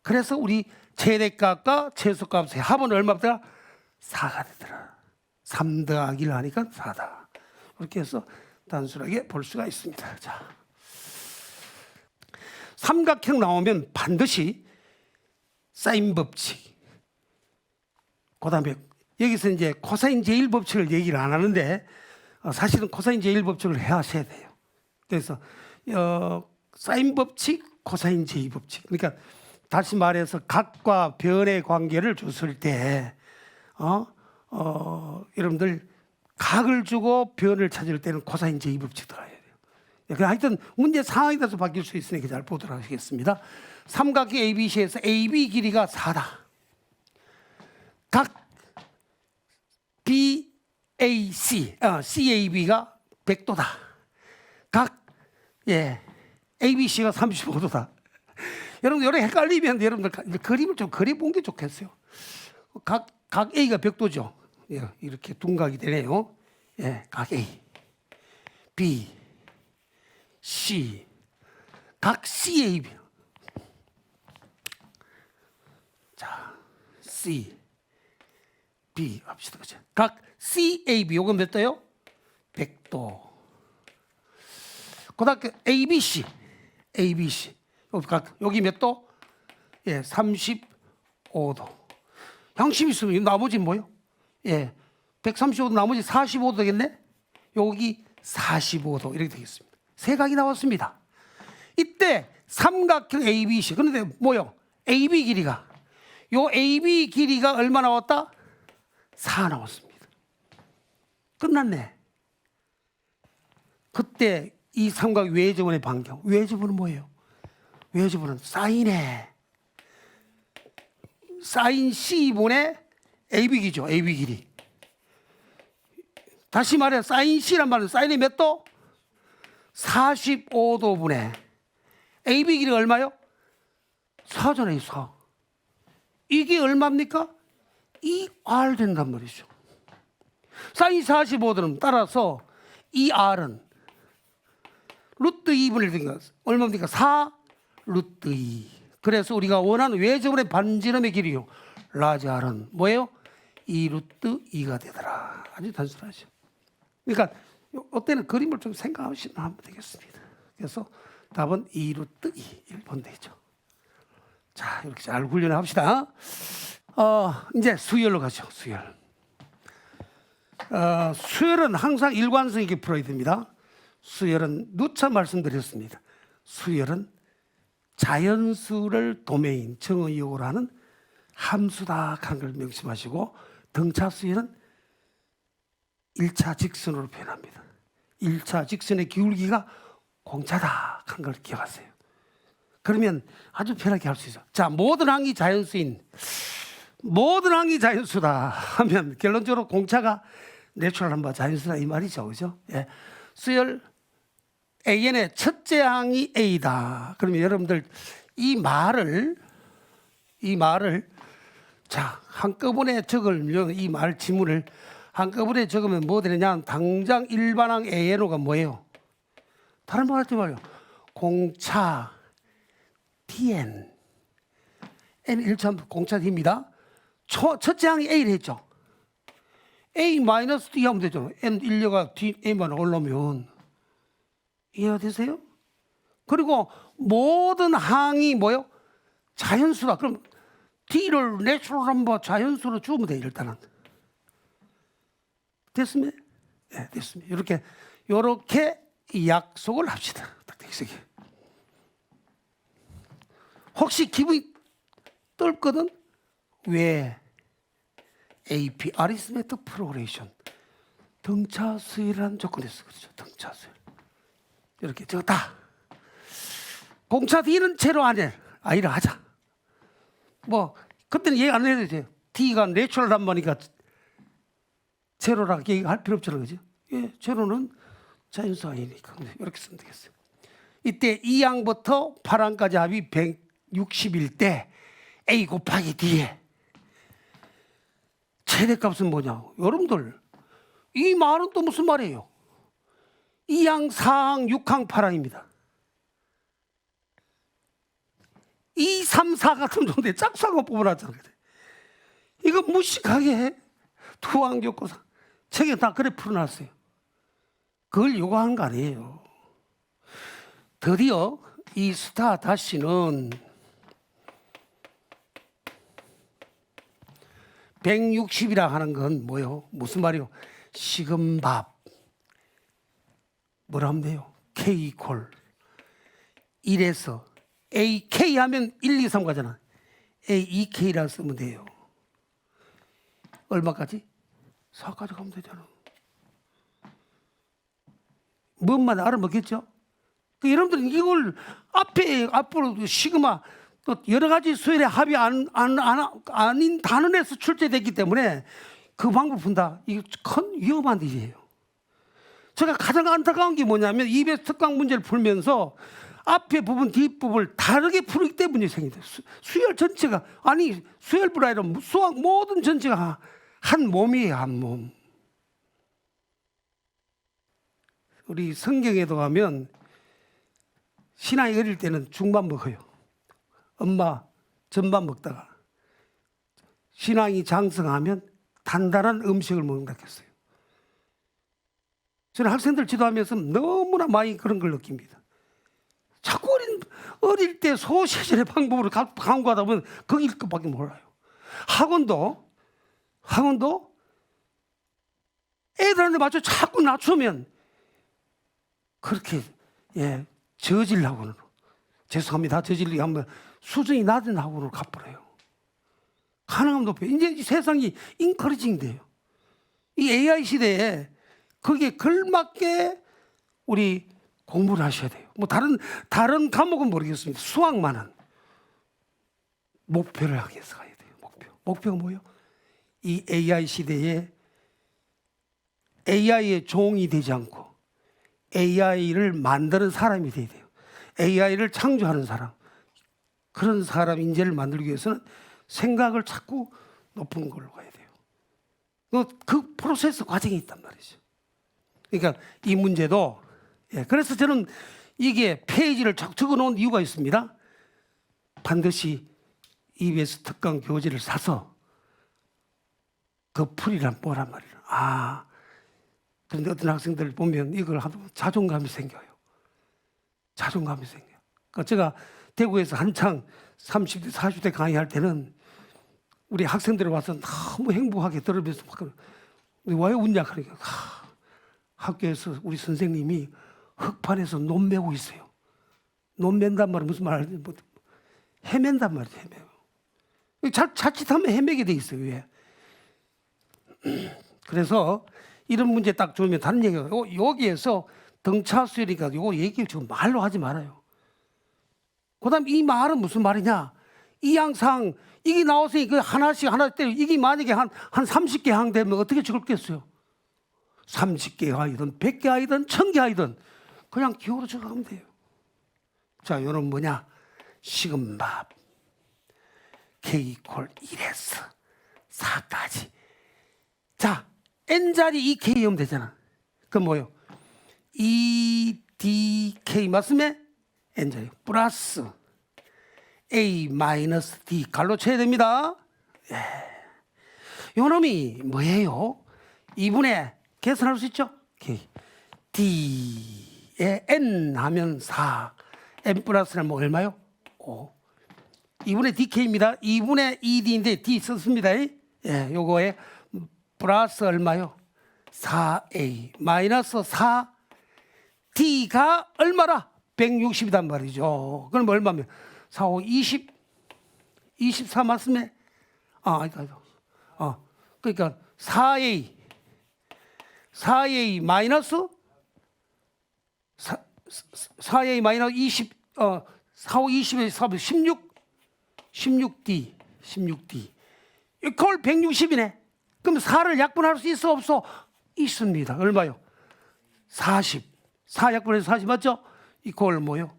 그래서 우리 최대값과 최소값의 합은 얼마더라? 4가 되더라. 3 더하기 1 하니까 4다. 이렇게 해서 단순하게 볼 수가 있습니다. 자, 삼각형 나오면 반드시 사인 법칙. 그다음에 여기서 이제 코사인 제1 법칙을 얘기를 안 하는데 사실은 코사인 제1 법칙을 하셔야 돼요. 그래서 사인 법칙, 코사인 제2 법칙. 그러니까 다시 말해서 각과 변의 관계를 줬을 때 여러분들 각을 주고 변을 찾을 때는 코사인 제2법칙 들어야 돼요. 하여튼 문제 상황에 따라서 바뀔 수 있으니까 잘 보도록 하겠습니다. 삼각형 ABC에서 AB 길이가 4다. 각 BAC, CAB가 100도다. 각 ABC가 35도다. 여러분 여러 헷갈리면 여러분들 그림을 좀 그려본 게 좋겠어요. 각 A가 100도죠. 이렇게 둔각이 되네요. 각 A, B, C, 각 CAB. 자, C, B 합시다. 그죠? 각 CAB 요건 몇 도요? 100도. 그다음 ABC, 여기 몇 도? 35도. 양심 있으면 나머지 뭐요? 135도 나머지 45도 되겠네? 여기 45도 이렇게 되겠습니다. 세 각이 나왔습니다. 이때 삼각형 ABC. 그런데 뭐요? AB 길이가 얼마 나왔다? 4 나왔습니다. 끝났네. 그때 이 삼각 외접원의 반경. 외접원은 뭐예요? 외접원은 사인에 사인 C분의 AB 길이죠. AB 길이. 다시 말해 사인 C란 말은 사인이 몇 도? 45도분의 AB 길이가 얼마요? 4잖아요. 4. 이게 얼마입니까? 2R 된단 말이죠. 사인 45도는 따라서 2R은 루트 2분의 1이니까 얼마입니까? 4 루트 2. 그래서 우리가 원하는 외접원의 반지름의 길이요. 라지 R은 뭐예요? 2 루트 2가 되더라. 아주 단순하죠. 그러니까 이때는 그림을 좀 생각하시면 하면 되겠습니다. 그래서 답은 2 루트 2. 1번 되죠. 자, 이렇게 잘 훈련을 합시다. 이제 수열로 가죠. 수열. 수열은 항상 일관성 있게 풀어야 됩니다. 수열은 누차 말씀드렸습니다. 수열은 자연수를 도메인, 정의역으로 하는 함수다 하는 걸 명심하시고, 등차 수열은 1차 직선으로 표현합니다. 1차 직선의 기울기가 공차다 하는 걸 기억하세요. 그러면 아주 편하게 할 수 있어요. 자, 모든 항이 자연수다 하면 결론적으로 공차가 내추럴한 바 자연수다 이 말이죠. 그죠? 수열 AN의 첫째 항이 A다. 그러면 여러분들 이 말을 자, 한꺼번에 적으면 이 말 지문을 한꺼번에 적으면 뭐 되느냐? 당장 일반항 ANO가 뭐예요? 다른 말 하지 말요. 공차 Dn N 1차 공차 D입니다. 첫째 항이 A를 했죠. A-D 하면 되죠. N 1려가 D A만 올라오면 이해가 되세요? 그리고 모든 항이 뭐요? 자연수다. 그럼 D를 내추럴한 바 자연수로 주면 돼요. 일단은 됐습니까? 네, 됐습니다. 이렇게 약속을 합시다. 딱딱하게. 혹시 기분이 떨거든? 왜? AP, Arithmetic Progression. 등차 수열이라는 조건이 있어. 그렇죠? 등차 수열. 이렇게 적었다. 공차 D는 제로 아니라 하자. 뭐, 그때는 얘기 안 해도 돼요. D가 내추럴한 거니까 제로라고 얘기할 필요 없잖아요. 그죠? 제로는 자연수 아니니까. 이렇게 쓰면 되겠어요. 이때 2항부터 8항까지 합이 160일 때 A 곱하기 D에 최대값은 뭐냐? 여러분들 이 말은 또 무슨 말이에요? 2항, 4항, 6항, 8항입니다. 2, 3, 4 같은 정도에 짝수항만 뽑아놨잖아요. 이거 무식하게 해. 투항 요거사. 책에 다 그래 풀어놨어요. 그걸 요구하는 거 아니에요. 드디어 이 스타 다시는 160이라 하는 건 뭐요? 무슨 말이요? 식은밥. 뭐라 하면 돼요? K 이퀄 1에서 AK 하면 1, 2, 3 가잖아. A, 2K라 쓰면 돼요. 얼마까지? 4까지 가면 되잖아. 뭔만 알아먹겠죠? 그 여러분들은 이걸 앞으로 시그마 또 여러 가지 수열의 합이 아닌 단원에서 출제됐기 때문에 그 방법을 푼다. 이거 큰 위험한 일이에요. 제가 가장 안타까운 게 뭐냐면 EBS 특강 문제를 풀면서 앞에 부분, 뒷부분을 다르게 풀기 때문에 생긴다. 수열 전체가, 아니, 수열뿐 아니라 수학 모든 전체가 한 몸이에요, 한 몸. 우리 성경에도 가면 신앙이 어릴 때는 죽만 먹어요. 엄마 전만 먹다가 신앙이 장성하면 단단한 음식을 먹는다 했어요. 저는 학생들 지도하면서 너무나 많이 그런 걸 느낍니다. 자꾸 어릴 때 소시절의 방법으로 강구하다 보면 거길 것밖에 몰라요. 학원도 애들한테 맞춰 자꾸 낮추면 그렇게 저질 학원으로, 죄송합니다, 저질리 하면 수준이 낮은 학원으로 가버려요. 가능하면 높여요. 이제 세상이 인커리징 돼요. 이 AI 시대에 거기에 걸맞게 우리 공부를 하셔야 돼요. 뭐 다른 과목은 모르겠습니다. 수학만은 목표를 하기 위해서 가야 돼요. 목표가 뭐예요? 이 AI 시대에 AI의 종이 되지 않고 AI를 만드는 사람이 돼야 돼요. AI를 창조하는 사람, 그런 사람 인재를 만들기 위해서는 생각을 자꾸 높은 걸로 가야 돼요. 그 프로세스 과정이 있단 말이죠. 그러니까 이 문제도, 그래서 저는 이게 페이지를 자꾸 적어놓은 이유가 있습니다. 반드시 EBS 특강 교재를 사서 그 풀이란 뭐란 말이에요. 그런데 어떤 학생들 보면 이걸 하면 자존감이 생겨요. 자존감이 생겨요. 그러니까 제가 대구에서 한창 30대, 40대 강의할 때는 우리 학생들이 와서 너무 행복하게 들으면서 막 왜 웃냐 그러니까 학교에서 우리 선생님이 흑판에서 논 메고 있어요. 논 맨단 말은 무슨 말인지 헤맨단 말이죠. 헤매요. 자칫하면 헤매게 돼 있어요. 왜? 그래서 이런 문제 딱 주면 다른 얘기가 여기에서 등차수열이니까 이거 얘기 지금 말로 하지 말아요. 그다음 이 말은 무슨 말이냐? 이 양상 이게 나왔으니 그 하나씩 때려. 이게 만약에 한 30개 항 되면 어떻게 적을겠어요? 30개 하이든 100개 하이든 1000개 하이든 그냥 기호로 적어가면 돼요. 자, 이건 뭐냐? 시그마 K 이퀄 1에서 4까지. 자, N자리 2K이면 되잖아. 그럼 뭐요? EDK 맞으면 N자리 플러스 A 마이너스 D 갈로 쳐야 됩니다. 요 놈이 뭐예요? 2분의 계산할 수 있죠? K D에 N 하면 4 N 플러스는 뭐 얼마요? 5 2분의 DK입니다. 2분의 ED인데 D 썼습니다. 요거에 플러스 얼마요? 4A 마이너스 4D가 얼마라? 160이단 말이죠. 그럼 얼마면? 4, 5, 20, 24 맞으면 그러니까 4A 마이너스 4A 마이너스 20 4, 5, 20에 16D 이걸 160이네. 그럼 4를 약분할 수 있어 없어? 있습니다. 얼마요? 40. 4 약분해서 40 맞죠? 이걸 뭐요?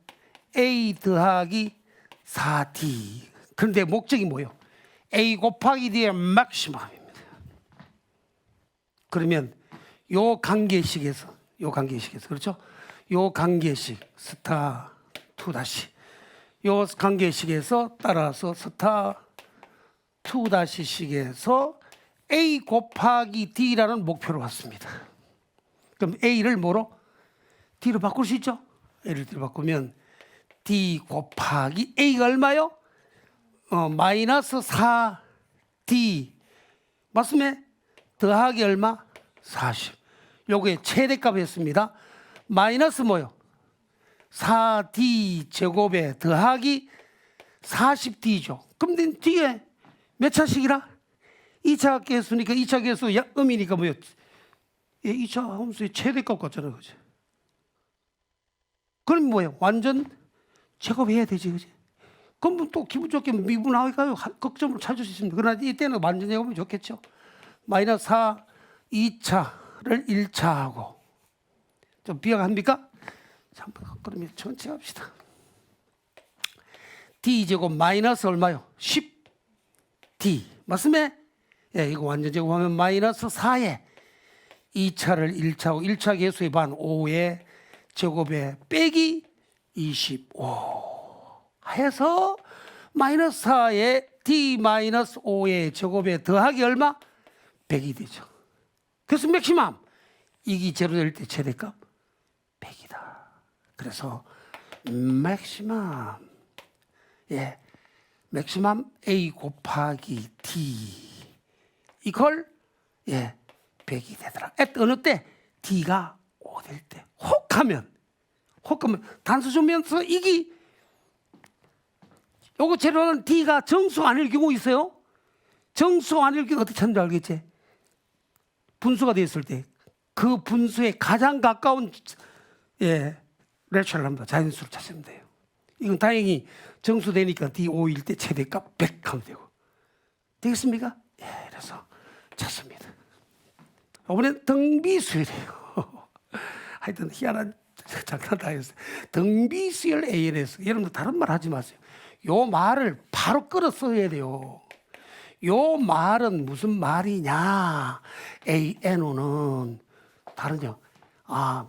A 더하기 4D. 그런데 목적이 뭐요? A 곱하기 D의 맥시멈입니다. 그러면 요 관계식에서 그렇죠? 요 관계식 스타 2 다시 요 관계식에서 따라서 스타 2 다시 식에서 A 곱하기 D라는 목표로 왔습니다. 그럼 A를 뭐로? D로 바꿀 수 있죠? A를 D로 바꾸면 D 곱하기 A가 얼마요? 마이너스 4D 맞으면 더하기 얼마? 40. 요게 최대값이었습니다. 마이너스 뭐요? 4D 제곱에 더하기 40D죠. 그럼 뒤에 몇 차식이라? 2차 계수니까 2차 계수 음이니까 뭐예요? 예, 2차 함수의 최대값 같잖아요. 그지? 그럼 뭐예요? 완전 제곱해야 되지. 그지? 그럼 또 기분 좋게 미분하기가 극점으로 찾을 수 있습니다. 그러나 이때는 완전 제곱하면 좋겠죠. 마이너스 4, 2차를 1차하고 좀 비교합니까? 자, 그러면 천천히 합시다. d제곱 마이너스 얼마요? 10d 맞습니까? 예, 이거 완전 제곱하면 마이너스 4에 2차를 1차하고 1차 계수의 반 5의 제곱에 빼기 25 해서 마이너스 4에 d 마이너스 5의 제곱에 더하기 얼마? 100이 되죠. 그래서 맥시멈 이게 제로 될 때 최대값 100이다. 그래서 맥시멈 예, 맥시멈 a 곱하기 d 이걸 예 100이 되더라. 어느 때? d가 5 될 때. 혹하면 단수 주면서 이기 요거 제로는 d가 정수 아닐 경우 있어요. 정수 아닐 경우 어떻게 찾는 줄 알겠지? 분수가 되었을 때 그 분수에 가장 가까운 예, 레츄럴합니다. 자연수를 찾으면 돼요. 이건 다행히 정수 되니까 d5일 때 최대값 100 하면 되고. 되겠습니까? 예, 그래서 찾습니다. 이번엔 등비수열이에요. 하여튼 희한한 장난 다 했어요. 등비수열 ANS. 여러분들 다른 말 하지 마세요. 요 말을 바로 끌어 써야 돼요. 요 말은 무슨 말이냐? ANO는 다른요.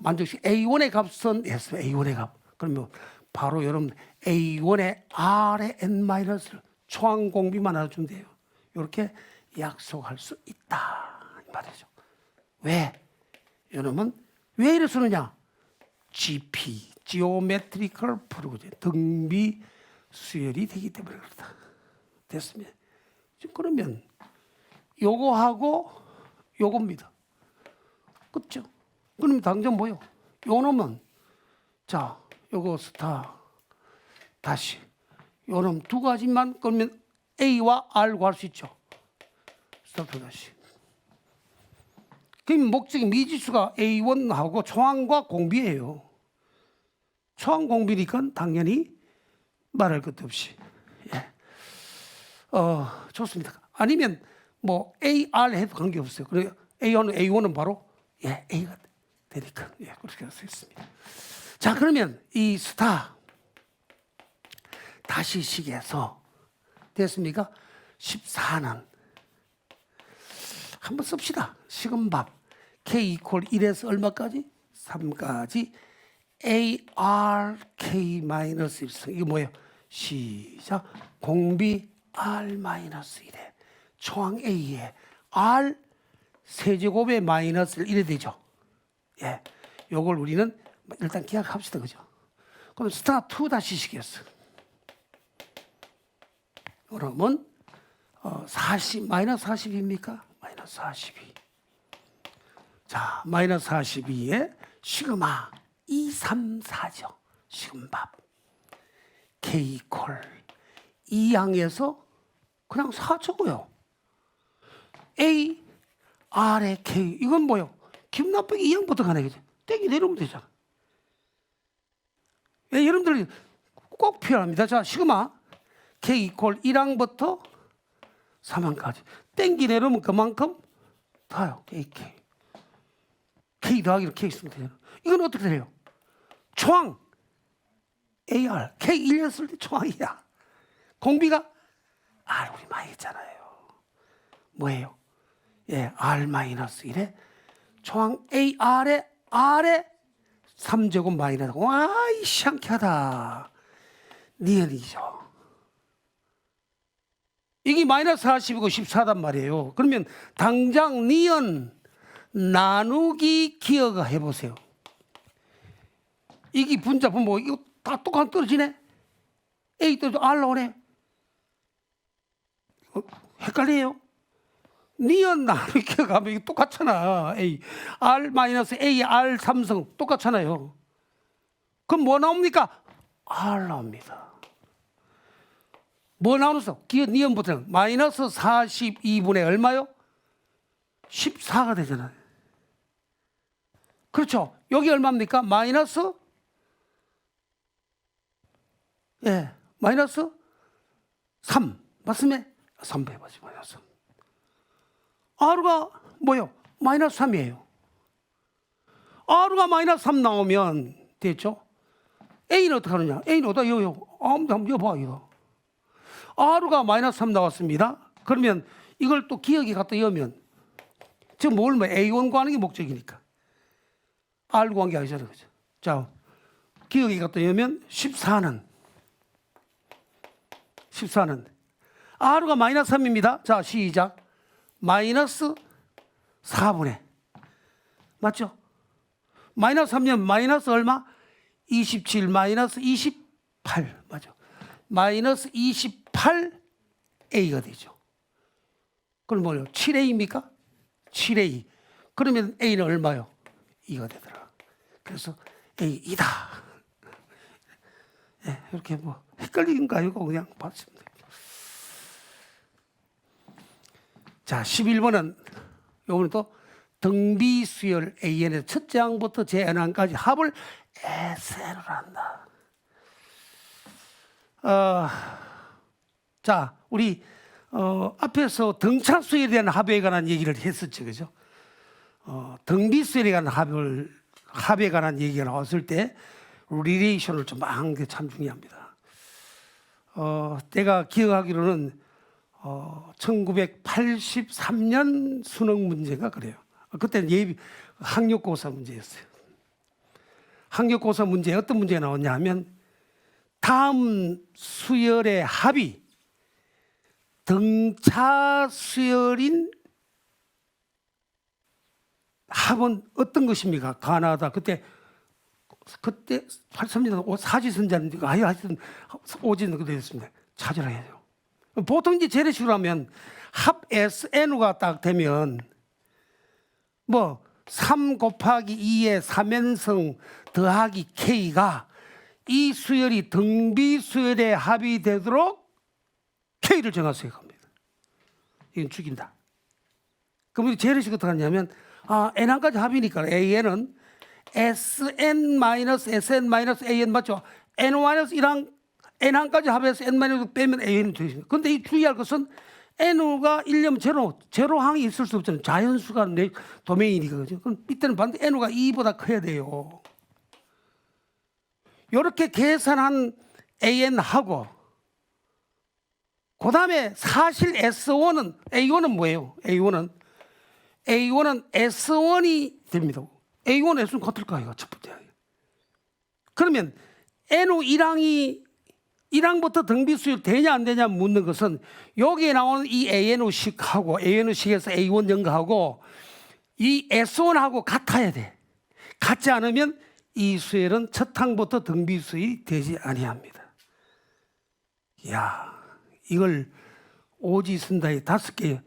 만족식 A1의 값은 했어요. A1의 값. 그러면 바로 여러분 A1의 R의 N-를 초항 공비만 알아주면 돼요. 이렇게 약속할 수 있다 이 말이죠. 왜? 여러분 왜 이래 쓰느냐? GP, Geometrical Progression, 등비 수열이 되기 때문에 그렇다. 됐습니다. 지금 그러면 요거하고 요겁니다. 그렇죠? 그럼 당장 뭐요? 요 놈은 자, 요거 스타 다시 요 놈 두 가지만 그러면 A와 R 구할 수 있죠. 스타트 다시. 그럼 목적이 미지수가 A1하고 초항과 공비예요. 초항 공비니까 당연히 말할 것도 없이. 예. 좋습니다. 아니면 뭐 AR 해도 관계없어요. 그래 A1은 바로 예, A가 되니까 예, 그렇게 할 수 있습니다. 자, 그러면 이 스타 다시 식에서 됐습니까? 14는 한번 씁시다. 식은밥 K 이퀄 1에서 얼마까지? 3까지 ARK-1 이게 뭐예요? 시작. 공비 R-1에 초항 A에 R 세제곱에 마이너스 1이 되죠. 예, 요걸 우리는 일단 기억합시다. 그죠? 그럼 스타 2 다시 식이었어. 그러면 40 마이너스 40입니까? 마이너스 42. 자, 마이너스 42에 시그마 2, 3, 4죠. 시금밥 K 이퀄 2항에서 그냥 4 적어요. A, R의 K 이건 뭐요? 기분 나쁘게 2항부터 가네. 그죠? 땡이 내려오면 되잖아. 예, 여러분들 꼭 필요합니다. 자, 시그마 K 이퀄 1항부터 3항까지 땡기 내려오면 그만큼 다요. AK K 더하기로 K 쓰면 되잖아. 이건 어떻게 돼요? 초항 AR K1 했을 때 초항이야. 공비가 R 우리 많이 했잖아요. 뭐예요? 예, R-1에 초항 AR에 R에 3제곱 마이너스. 와, 이 상쾌하다. 니은이죠. 이게 마이너스 40이고 14단 말이에요. 그러면 당장 니은 나누기 기억을 해보세요. 이게 분자 분모 이거 다 똑같이 떨어지네. A 떨어져 R 나오네. 헷갈려요. 니은 나누기 기억하면 이거 똑같잖아. A R 마이너스 A R 삼성 똑같잖아요. 그럼 뭐 나옵니까? R 나옵니다. 뭐 나누서 기억 니은부터는 마이너스 42분의 얼마요? 14가 되잖아요. 그렇죠. 여기 얼마입니까? 마이너스 마이너스 3 맞습니까? 3배 맞지 마이너스 3. R가 뭐요? 마이너스 3이에요. R가 마이너스 3 나오면 됐죠? A는 어떻게 하느냐? A는 어디다 여요? 한번 여봐 이거. R가 마이너스 3 나왔습니다. 그러면 이걸 또 기억이 갖다 여면 지금 뭘 뭐 A1 구하는 게 목적이니까 R 구한 게 아니잖아요. 그죠? 자, 기억이 갖다 여면 14는 R가 마이너스 3입니다. 자, 시작. 마이너스 4분의 맞죠? 마이너스 3년 마이너스 얼마? 27 마이너스 28 맞죠? 마이너스 28A가 되죠. 그럼 뭐예요? 7A입니까? 7A. 그러면 A는 얼마요? 2가 되더라. 그래서 A2다. 네, 이렇게 뭐 헷갈리는가요? 그냥 봤습니다. 자, 11번은 요번에 또 등비수열 AN의 첫째 항부터 제N항까지 합을 SN으로 한다. 자, 우리 앞에서 등차수열에 대한 합에 관한 얘기를 했었죠, 그죠? 등비수열에 관한 합에 관한 얘기가 나왔을 때 리레이션을 좀 하는 게 참 중요합니다. 내가 기억하기로는 1983년 수능 문제가 그래요. 그때는 예비 학력고사 문제였어요. 학력고사 문제에 어떤 문제가 나왔냐 하면 다음 수열의 합이 등차 수열인 합은 어떤 것입니까? 가나다. 그때 83년 사지선자인가 하여튼 오지는 그때 됐습니다. 찾으라 해요. 보통 이제 재래식으로 하면 합 SNU가 딱 되면 뭐 3 곱하기 2의 3연성 더하기 K가 이 수열이 등비수열의 합이 되도록 K를 정하세요 합니다. 이건 죽인다. 그럼 재래식 어떻게 하냐면 N항까지 합이니까 AN은 SN-SN-AN 맞죠? N-1항 N항까지 합해서 N-1 빼면 AN이 되겠습니다. 그런데 이 주의할 것은 N우가 1년 제로항이 있을 수 없잖아요. 자연수가 도메인이니까. 그죠? 그럼 이때는 반드시 N우가 2보다 커야 돼요. 이렇게 계산한 AN하고 그 다음에 사실 S1은 A1은 뭐예요? A1은 S1이 됩니다. A1, S1 같을까요? 첫 번째. 그러면 NU 1항부터 등비수열 되냐 안 되냐 묻는 것은 여기에 나오는 이 ANU식하고 ANU식에서 A1 연가하고 이 S1하고 같아야 돼. 같지 않으면 이 수열은 첫 항부터 등비수열이 되지 아니합니다. 이야, 이걸 오지선다에 5개.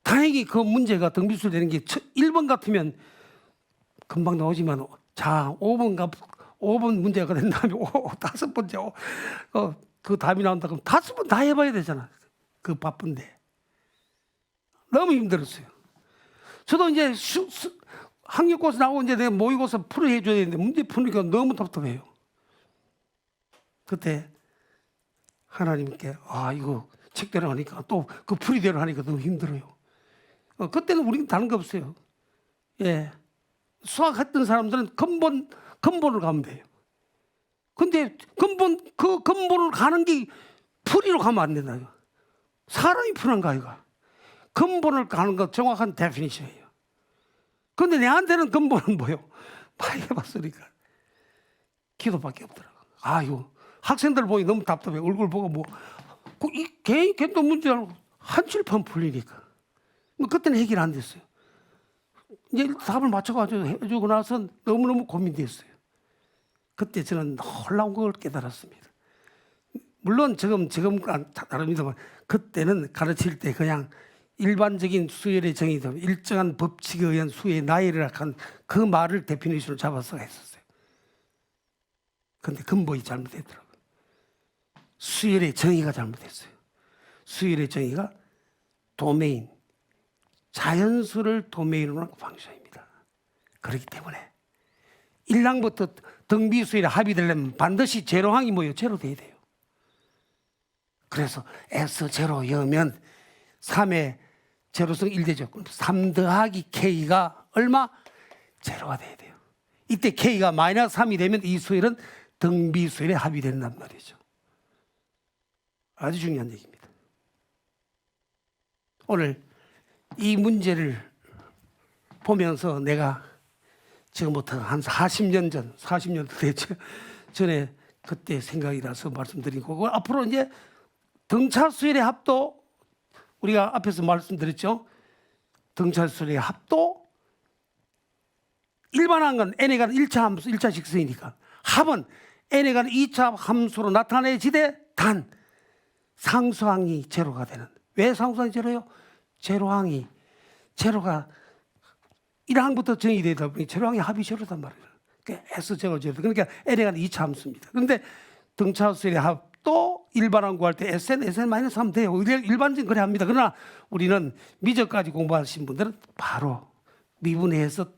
다행히 그 문제가 등비수열 되는 게 1번 같으면 금방 나오지만 자 5번 문제가 된 다음에 5번째 그 답이 나온다 그러면 5번 다 해봐야 되잖아. 그 바쁜데 너무 힘들었어요. 저도 이제 학력고사 나오고 이제 내가 모의고사 풀이 해줘야 되는데 문제 푸니까 너무 답답해요. 그때 하나님께 이거 책대로 하니까 또 그 풀이대로 하니까 너무 힘들어요. 그때는 우리는 다른 거 없어요. 예, 수학했던 사람들은 근본을 가면 돼요. 근데 그 근본을 가는 게 풀이로 가면 안 된다. 이거. 사람이 푸는 거 이거. 근본을 가는 거 정확한 데피니션이에요. 근데 내한테는 근본은 뭐예요? 많이 해봤으니까 기도밖에 없더라고. 이거 학생들 보기 너무 답답해. 얼굴 보고 걔도 문제를 한칠판 풀리니까. 그때는 해결 안 됐어요. 이제 답을 맞춰가지고 해주고 나서 너무너무 고민됐어요. 그때 저는 놀라운 걸 깨달았습니다. 물론 지금과 다릅니다만 그때는 가르칠 때 그냥 일반적인 수열의 정의도 일정한 법칙에 의한 수의 나이를 한 그 말을 데피니션으로 잡아서 했었어요. 그런데 근본이 잘못됐더라고요. 수열의 정의가 잘못됐어요. 수열의 정의가 도메인, 자연수를 도메인으로 하는 방식입니다. 그렇기 때문에 1항부터 등비수열에 합의되려면 반드시 제로항이 뭐예요? 제로 돼야 돼요. 그래서 S0여면 3의 제로성 1되죠. 그럼 3 더하기 K가 얼마? 제로가 돼야 돼요. 이때 K가 마이너스 3이 되면 이 수열은 등비수열에 합의된단 말이죠. 아주 중요한 얘기입니다. 오늘 이 문제를 보면서 내가 지금부터 한 40년 전, 40년 전에 그때 생각이 나서 말씀드린 거고, 앞으로 이제 등차수열의 합도, 우리가 앞에서 말씀드렸죠. 등차수열의 합도, 일반한 건 n에 관한 1차 함수, 1차 직선이니까 합은 n에 관한 2차 함수로 나타내지되 단 상수항이 제로가 되는. 왜 상수항이 제로요? 제로항이 제로가 1항부터 정의되다 보니 제로항의 합이 제로단 말이에요. 그러니까 S제로 제로. 그러니까 n에 관한 2차 함수입니다. 그런데 등차수열의 합도 일반항 구할 때 SN-3 돼요. 일반적인 그래 합니다. 그러나 우리는 미적까지 공부하신 분들은 바로 미분해해서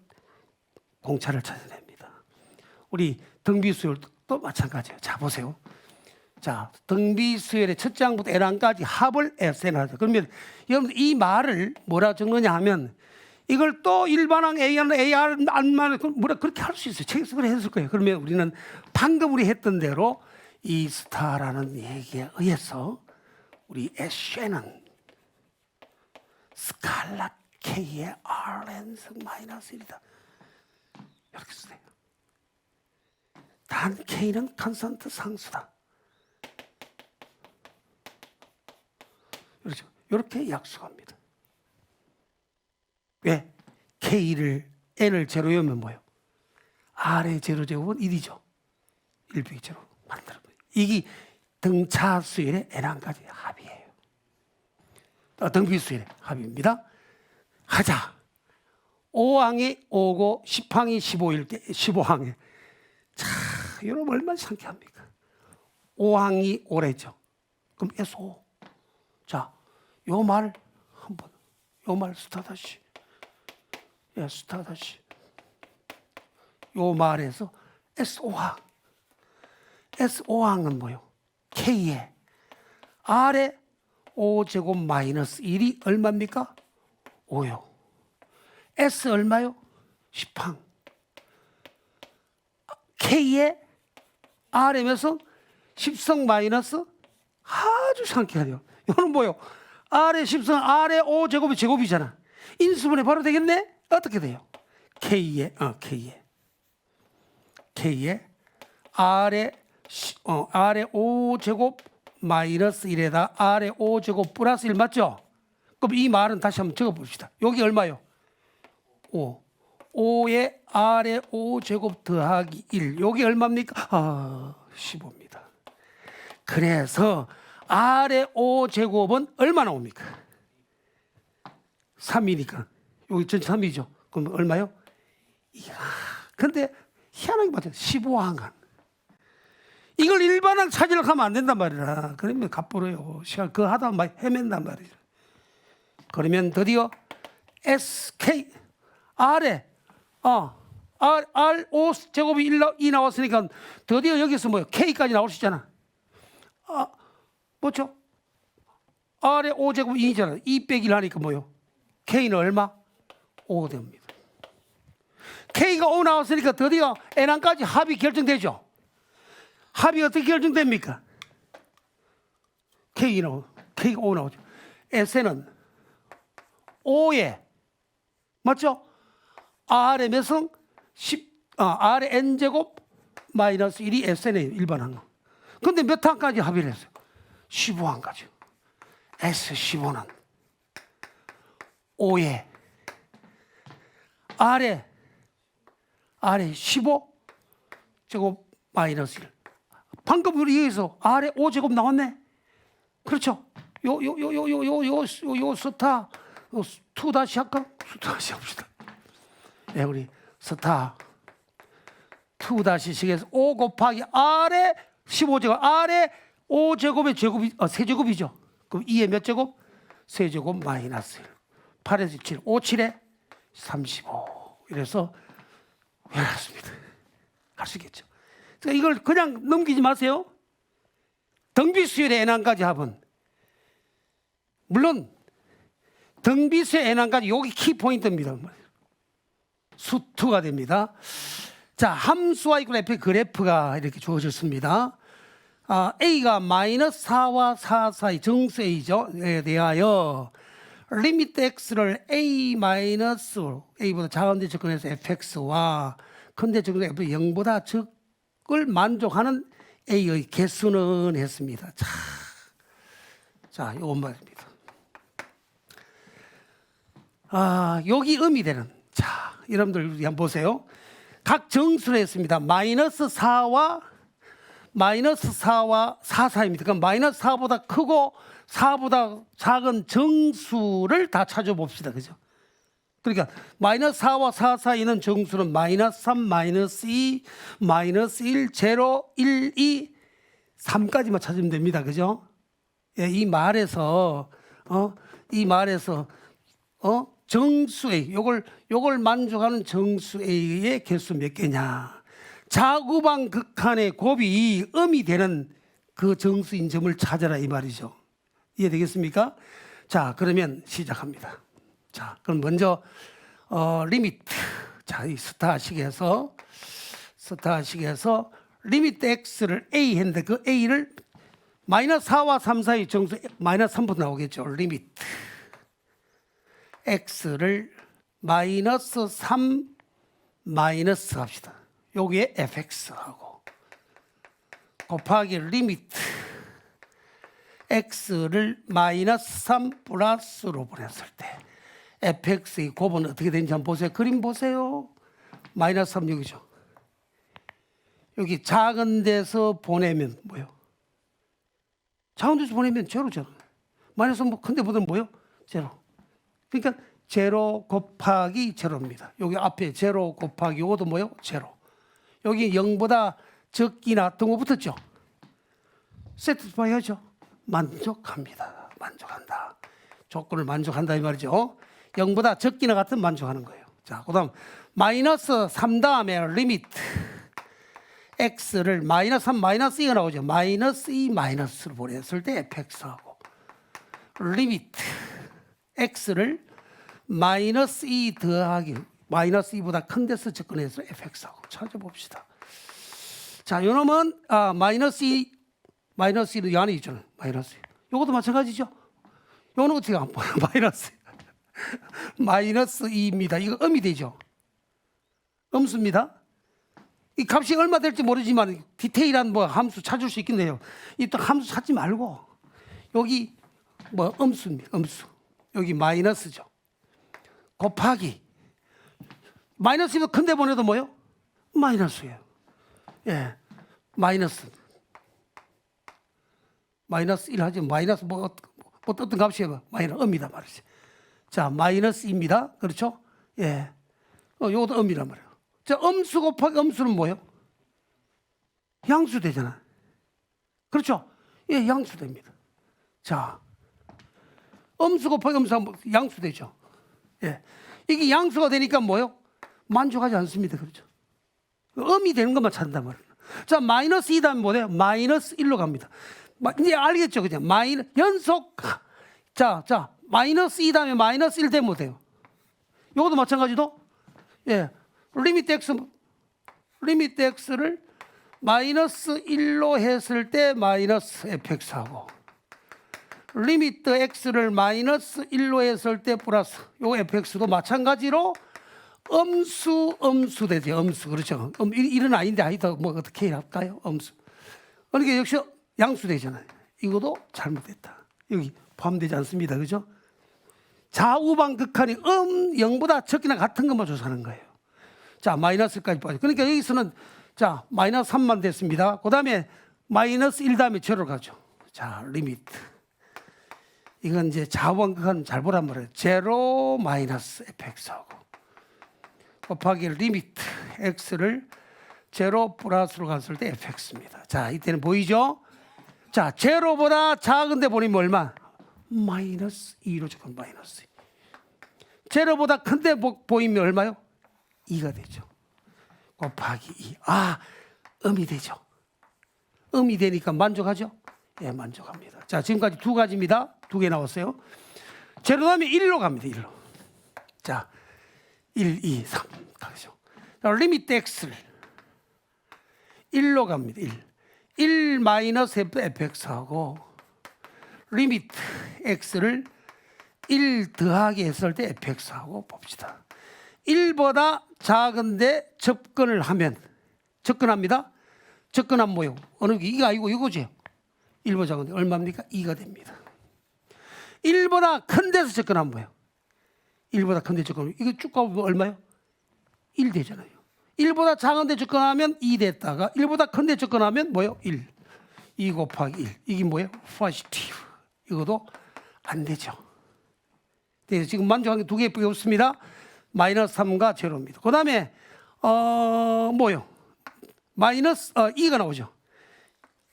공차를 찾아냅니다. 우리 등비수열도 마찬가지예요. 자, 보세요. 자, 등비수열의 첫째 항부터 n항까지 합을 SN 하죠. 그러면 여러분 이 말을 뭐라 적느냐 하면 이걸 또 일반항 AR, AR만 뭐라 그렇게 할 수 있어요. 책에서 그래 했을 거예요. 그러면 우리는 방금 우리 했던 대로 이 스타라는 얘기에 의해서 우리 SN은 스칼라 K의 Rn승 마이너스 1이다. 이렇게 쓰세요. 단 K는 컨스턴트 상수다. 그렇죠. 이렇게 약속합니다. 왜? K를 N을 제로여면 뭐예요? R의 제로 제곱은 1이죠. 1분의 제로 만들어. 이게 등차수열의 N항까지 합이에요. 등비수열의 합입니다. 하자. 5항이 5고 10항이 15일 때 15항에. 자, 여러분 얼마나 상쾌합니까? 5항이 5래죠. 그럼 S5. 자, 요 말 한번, 요 말 스타다시. 예, 스타다시. 요 말에서 S5항. S5항은 뭐요? K에 R에 5제곱 마이너스 1이 얼마입니까? 5요. S 얼마요? 10항. K에 R이면서 10성 마이너스 아주 상쾌하네요. 이거는 뭐요? R에 10성, R에 5제곱이 제곱이잖아. 인수분해 바로 되겠네? 어떻게 돼요? K에 R에 5제곱 마이너스 1에다 R에 5제곱 플러스 1 맞죠? 그럼 이 말은 다시 한번 적어봅시다. 여기 얼마요? 5. 5에 R에 5제곱 더하기 1. 여기 얼마입니까? 15입니다. 그래서 R의 5제곱은 얼마 나옵니까? 3이니까. 여기 전체 3이죠. 그럼 얼마요? 이야, 근데 희한하게 맞아요. 15항은. 이걸 일반항 찾으려고 하면 안 된단 말이야. 그러면 갚으러요. 시간 그거 하다 막 헤맨단 말이죠. 그러면 드디어 SK R에 R 5제곱이 2 나왔으니까 드디어 여기서 뭐요? K까지 나올 수 있잖아. 뭐죠? R에 5제곱 2잖아. 2 빼기 1 하니까 뭐요? K는 얼마? 5 됩니다. K가 5 나왔으니까 드디어 N항까지 합이 결정되죠. 합이 어떻게 결정됩니까? K가 5 나오죠. SN은 5에 맞죠? R의 몇 성? R의 N제곱 마이너스 1이 SN이에요. 일반항. 근데 몇 항까지 합의를 했어요? 15항까지. S15는 5에 R의 15제곱 마이너스 1. 방금 우리 여기서 R의 5제곱 나왔네. 그렇죠? 요 스타 2 다시 할까? 2 다시 합시다. 네, 우리 스타 2 다시 식에서 5 곱하기 R의 15제곱 R의 5제곱의 제곱이 세제곱이죠. 그럼 2의 몇 제곱? 세제곱 마이너스 1. 8에서 7, 5, 7에 35. 이래서 외웠습니다. 아시겠죠? 그러니까 이걸 그냥 넘기지 마세요. 등비수열의 n항까지 합은 물론 등비수의 n항까지 여기 키포인트입니다. 수투가 됩니다. 자, 함수와 이퀄 f의 그래프가 이렇게 주어졌습니다. a가 마이너스 4와 4 사이 정수 a죠. 에 대하여 리미트 x를 a 마이너스 a보다 작은 데 접근해서 fx와 큰 데 접근해서 0보다 적을 만족하는 a의 개수는 했습니다. 자, 요건 말입니다. 여기 음이 되는. 자, 여러분들 한번 보세요. 각 정수를 했습니다. 마이너스 4와 4 사이입니다. 그럼 마이너스 4보다 크고 4보다 작은 정수를 다 찾아봅시다. 그죠? 그러니까 마이너스 4와 4 사이는 정수는 마이너스 3, 마이너스 2, 마이너스 1, 0, 1, 2, 3까지만 찾으면 됩니다. 그죠? 예, 이 말에서 정수의 요걸 만족하는 정수의 개수 몇 개냐? 좌우방 극한의 곱이 음이 되는 그 정수인 점을 찾아라 이 말이죠. 이해되겠습니까? 자, 그러면 시작합니다. 자, 그럼 먼저 리미트. 자, 이 스타식에서 리미트 x를 a 했는데 그 a를 마이너스 4와 3 사이 정수 마이너스 3부터 나오겠죠. 리미트 x를 마이너스 3 마이너스 합시다. 여기에 fx하고 곱하기 리미트 x를 마이너스 3 플러스로 보냈을 때 fx의 곱은 어떻게 되는지 한번 보세요. 그림 보세요. 마이너스 3 여기죠. 여기 작은 데서 보내면 뭐요? 작은 데서 보내면 제로죠. 마이너스 큰 데 보내면 뭐요? 제로. 그러니까 제로 곱하기 제로입니다. 여기 앞에 제로 곱하기 요것도 뭐요? 제로. 여기 0보다 적기나 등호 붙었죠? 세티스파이 하죠? 만족합니다. 만족한다. 조건을 만족한다 이 말이죠. 0보다 적기나 같은 만족하는 거예요. 자, 그 다음 마이너스 3 다음에 리미트 x를 마이너스 3 마이너스 2가 나오죠. 마이너스 2 마이너스로 보냈을 때 fx하고 리미트 x를 마이너스 2 더하기 마이너스 2보다 큰 데서 접근해서 fx하고 찾아봅시다. 자, 요 놈은 마이너스 2는 이 안에 있잖아요. 마이너스 2. 요것도 마찬가지죠. 요는 어떻게 안 보여? 마이너스 2입니다. 이거 음이 되죠. 음수입니다. 이 값이 얼마 될지 모르지만 디테일한 함수 찾을 수 있겠네요. 이 또 함수 찾지 말고 여기 음수입니다. 음수. 여기 마이너스죠. 곱하기 마이너스도 큰데 보내도 뭐요? 마이너스예요. 예, 마이너스 1 하지 마이너스 어떤 값이에요? 마이너스 음이다 말이지. 자, 마이너스입니다. 그렇죠? 예, 요것도 음이란 말이에요. 자, 음수 곱하기 음수는 뭐예요? 양수 되잖아. 그렇죠? 예, 양수 됩니다. 자, 음수 곱하기 음수하면 양수 되죠. 예, 이게 양수가 되니까 뭐예요? 만족하지 않습니다. 그렇죠? 음이 되는 것만 찾는단 말이에요. 자, 마이너스 2 다음에 뭐예요? 마이너스 1로 갑니다. 이제 알겠죠? 그냥 연속. 자, 마이너스 2 다음에 마이너스 1 되면 어때요? 이것도 마찬가지도 예, 리미트 x를 마이너스 1로 했을 때 마이너스 fx하고 리미트 x를 마이너스 1로 했을 때 플러스 요 fx도 마찬가지로 음수 되죠. 음수. 그렇죠. 일은 아닌데 하여튼 어떻게 할까요? 음수. 그러니까 역시 양수 되잖아요. 이것도 잘못됐다. 여기 포함되지 않습니다. 그죠? 좌우방 극한이 0보다 적기나 같은 것만 조사하는 거예요. 자, 마이너스까지 빠져. 그러니까 여기서는 자, 마이너스 3만 됐습니다. 그 다음에 마이너스 1 다음에 제로 가죠. 자, 리미트. 이건 이제 좌우방 극한 잘 보란 말이에요. 제로 마이너스 fx하고 곱하기 리미트 x를 제로 플러스로 갔을 때 fx입니다. 자, 이때는 보이죠? 자, 제로보다 작은데 보내면 얼마? 마이너스 2로 적으면 마이너스 2. 제로보다 큰데 보이면 얼마요? 2가 되죠. 곱하기 2. 아, 음이 되죠. 음이 되니까 만족하죠? 예, 만족합니다. 자, 지금까지 두 가지입니다. 두 개 나왔어요. 제로 다음에 1로 갑니다. 1로. 자, 1, 2, 3 가죠. 자, 리미트 x를 1로 갑니다. 1 마이너스 fx하고 리미트 x를 1 더하기 했을 때 fx하고 봅시다. 1보다 작은데 접근합니다. 접근하면 뭐요? 어느 게 2가 아니고 이거죠. 1보다 작은데 얼마입니까? 2가 됩니다. 1보다 큰 데서 접근하면 뭐예요? 1보다 큰 데 접근하면 이거 쭉 가보면 얼마요? 1 되잖아요. 1보다 작은 데 접근하면 2 됐다가 1보다 큰 데 접근하면 뭐예요? 1. 2 곱하기 1. 이게 뭐예요? 포지티브. 이것도 안 되죠. 네, 지금 만족한 게 두 개밖에 없습니다. 마이너스 3과 제로입니다. 그 다음에 뭐요? 마이너스 2가 나오죠.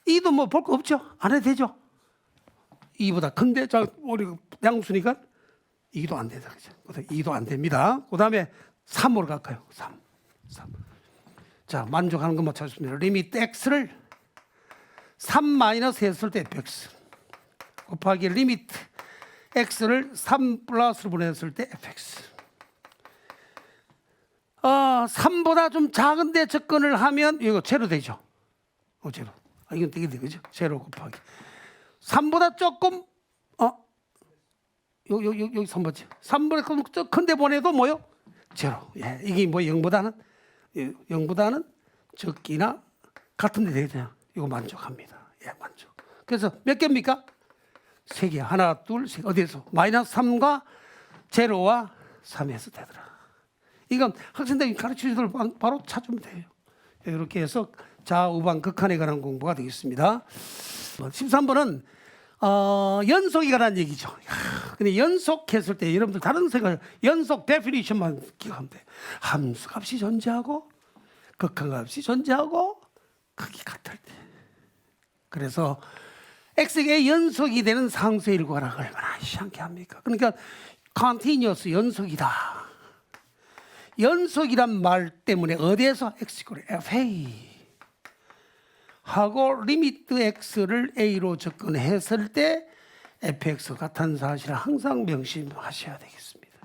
2도 뭐 볼 거 없죠. 안 해도 되죠. 2보다 큰데 자 우리 양수니까 2도 안 된다. 그죠? 2도 안 됩니다. 그 다음에 3으로 갈까요? 3. 자, 만족하는 것만 찾습니다. 리미트 x를 3 마이너스 했을 때 fx 곱하기 리미트 x를 3 플러스로 보냈을 때 fx. 3보다 좀 작은데 접근을 하면 이거 제로 되죠. 제로. 이건 되게 되죠. 제로 곱하기 3보다 조금 여기 3번째 3보다 큰데 보내도 뭐요? 제로. 예, 이게 뭐 0보다는 적기나 같은데 되잖아요. 이거 만족합니다. 예, 만족. 그래서 몇 개입니까? 3개. 하나, 둘, 셋. 어디에서? 마이너스 3과 제로와 3에서 되더라. 이건 학생들이 가르치는 바로 찾으면 돼요. 이렇게 해서 좌우방 극한에 관한 공부가 되겠습니다. 13번은 연속이 관한 얘기죠. 근데 연속했을 때 여러분들 다른 생각 연속 데피니션만 기억하면 돼. 함수 값이 존재하고 극한 값이 존재하고 크기 같을 때. 그래서 x가 연속이 되는 상수의 일과를 얼마나 희한케 합니까? 그러니까 continuous 연속이다. 연속이란 말 때문에 어디에서 x = fa 하고 리미트 x를 a로 접근했을 때 fx 같은 사실을 항상 명심하셔야 되겠습니다.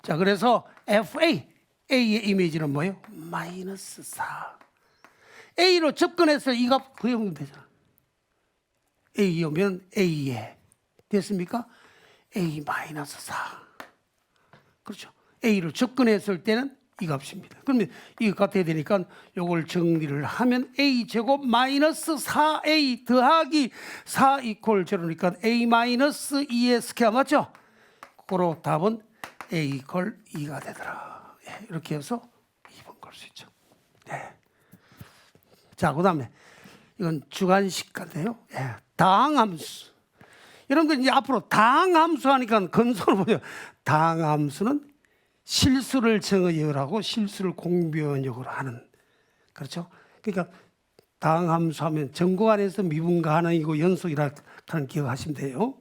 자, 그래서 fa a의 이미지는 뭐예요? 마이너스 4. a로 접근해서 이 값 그려보면 되잖아. a 오면 a에 됐습니까? a 마이너스 4. 그렇죠. a로 접근했을 때는 이 값입니다. 그러면 이거 같아야 되니까 이걸 정리를 하면 a 제곱 마이너스 4a 더하기 4 이퀄 제로니까 a 마이너스 2의 스퀘어 맞죠? 그거로 답은 a 이퀄 2가 되더라. 예, 이렇게 해서 2번 걸 수 있죠. 네. 자, 그 다음에 이건 주관식인데요. 예, 다항함수. 여러분들 이제 앞으로 다항함수 하니까 근소로 보죠. 다항함수는 실수를 정의역하고 실수를 공변역으로 하는, 그렇죠? 그러니까 다항함수 하면 전공 안에서 미분가능이고 연속이라 하는 기억하시면 돼요.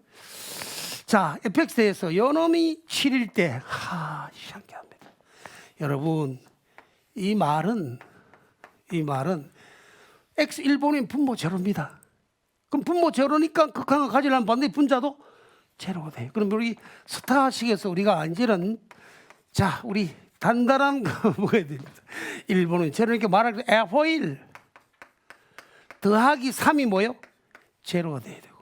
자, fx에서 요놈이 7일 때 희한케 합니다. 여러분, 이 말은 x 1번인 분모 제로입니다. 그럼 분모 제로니까 극한을 가지려면 반드시 분자도 제로가 돼요. 그럼 우리 스타식에서 우리가 이제는 자, 우리 단단한 거 먹어야 됩니다. 1번은 제로니까 말할 때 f1 더하기 3이 뭐예요? 제로가 돼야 되고.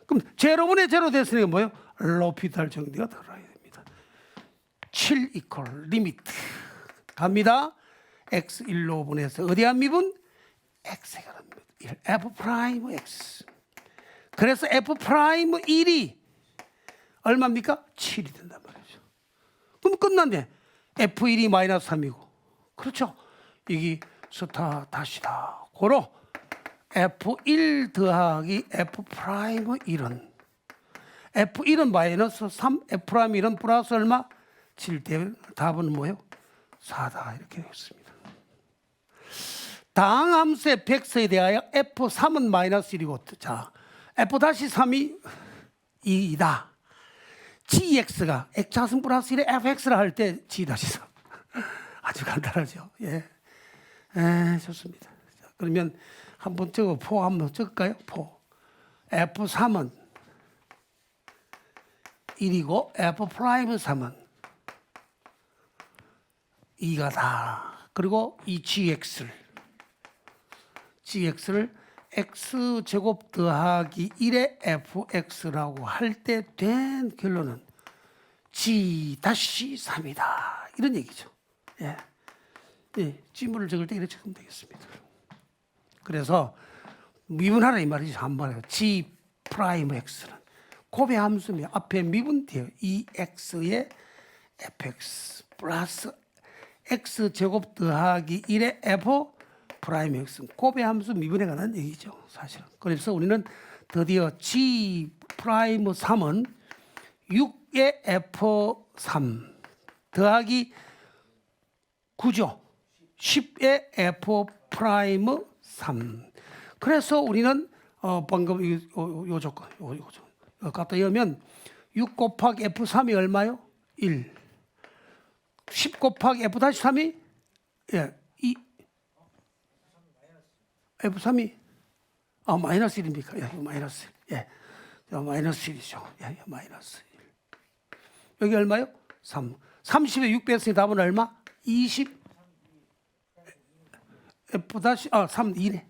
그럼 제로분의 제로 됐으니까 뭐예요? 로피탈 정리가 들어가야 됩니다. 7 이퀄 리미트 갑니다. x 1로 분해서 어디한 미분? x에 관한 미분. f 프라임 x. 그래서 f 프라임 1이 얼마입니까? 7이 된단 말이에요. 그럼 끝났네. F1이 마이너스 3이고. 그렇죠. 이게 스타 다시다. 고로 F1 더하기 F 프라임 1은 F1은 마이너스 3, F 프라임 1은 플러스 얼마? 7대 답은 뭐예요? 4다. 이렇게 되겠습니다. 다항함수 fx에 대하여 f3은 마이너스 1이고, 자, f-3이 2이다. gx가 x좌승 플러스 1에 fx를 할 때 g-3. 아주 간단하죠. 예. 좋습니다. 자, 그러면 한번 포 한번 적을까요? 포. f3은 1이고 f'3은 2가다. 그리고 이 gx를 x제곱 더하기 1의 fx라고 할 때 된 결론은 g-3이다. 이런 얘기죠. 예. 예, 지문을 적을 때 이렇게 적으면 되겠습니다. 그래서 미분하라 이 말이죠. 한번 해요. g'(x는) 곱의 함수며 앞에 미분 뒤에 2x의 fx 플러스 x제곱 더하기 1의 f'(x) 곱의 함수 미분에 관한 얘기죠. 사실은. 그래서 우리는 드디어 g'(3은) 6의 f3 더하기 9죠. 10의 f'(3). 그래서 우리는 방금 요 조건 갖다 여면 6 곱하기 f3이 얼마요? 1. 10 곱하기 f-3이 예, 2. f3이 마이너스 1입니까? 예, 마이너스 1. 예. 마이너스 1이죠. 예, 마이너스 1. 여기 얼마요? 3. 30에 6 뺐으니 답은 얼마? 20. f-3 2네.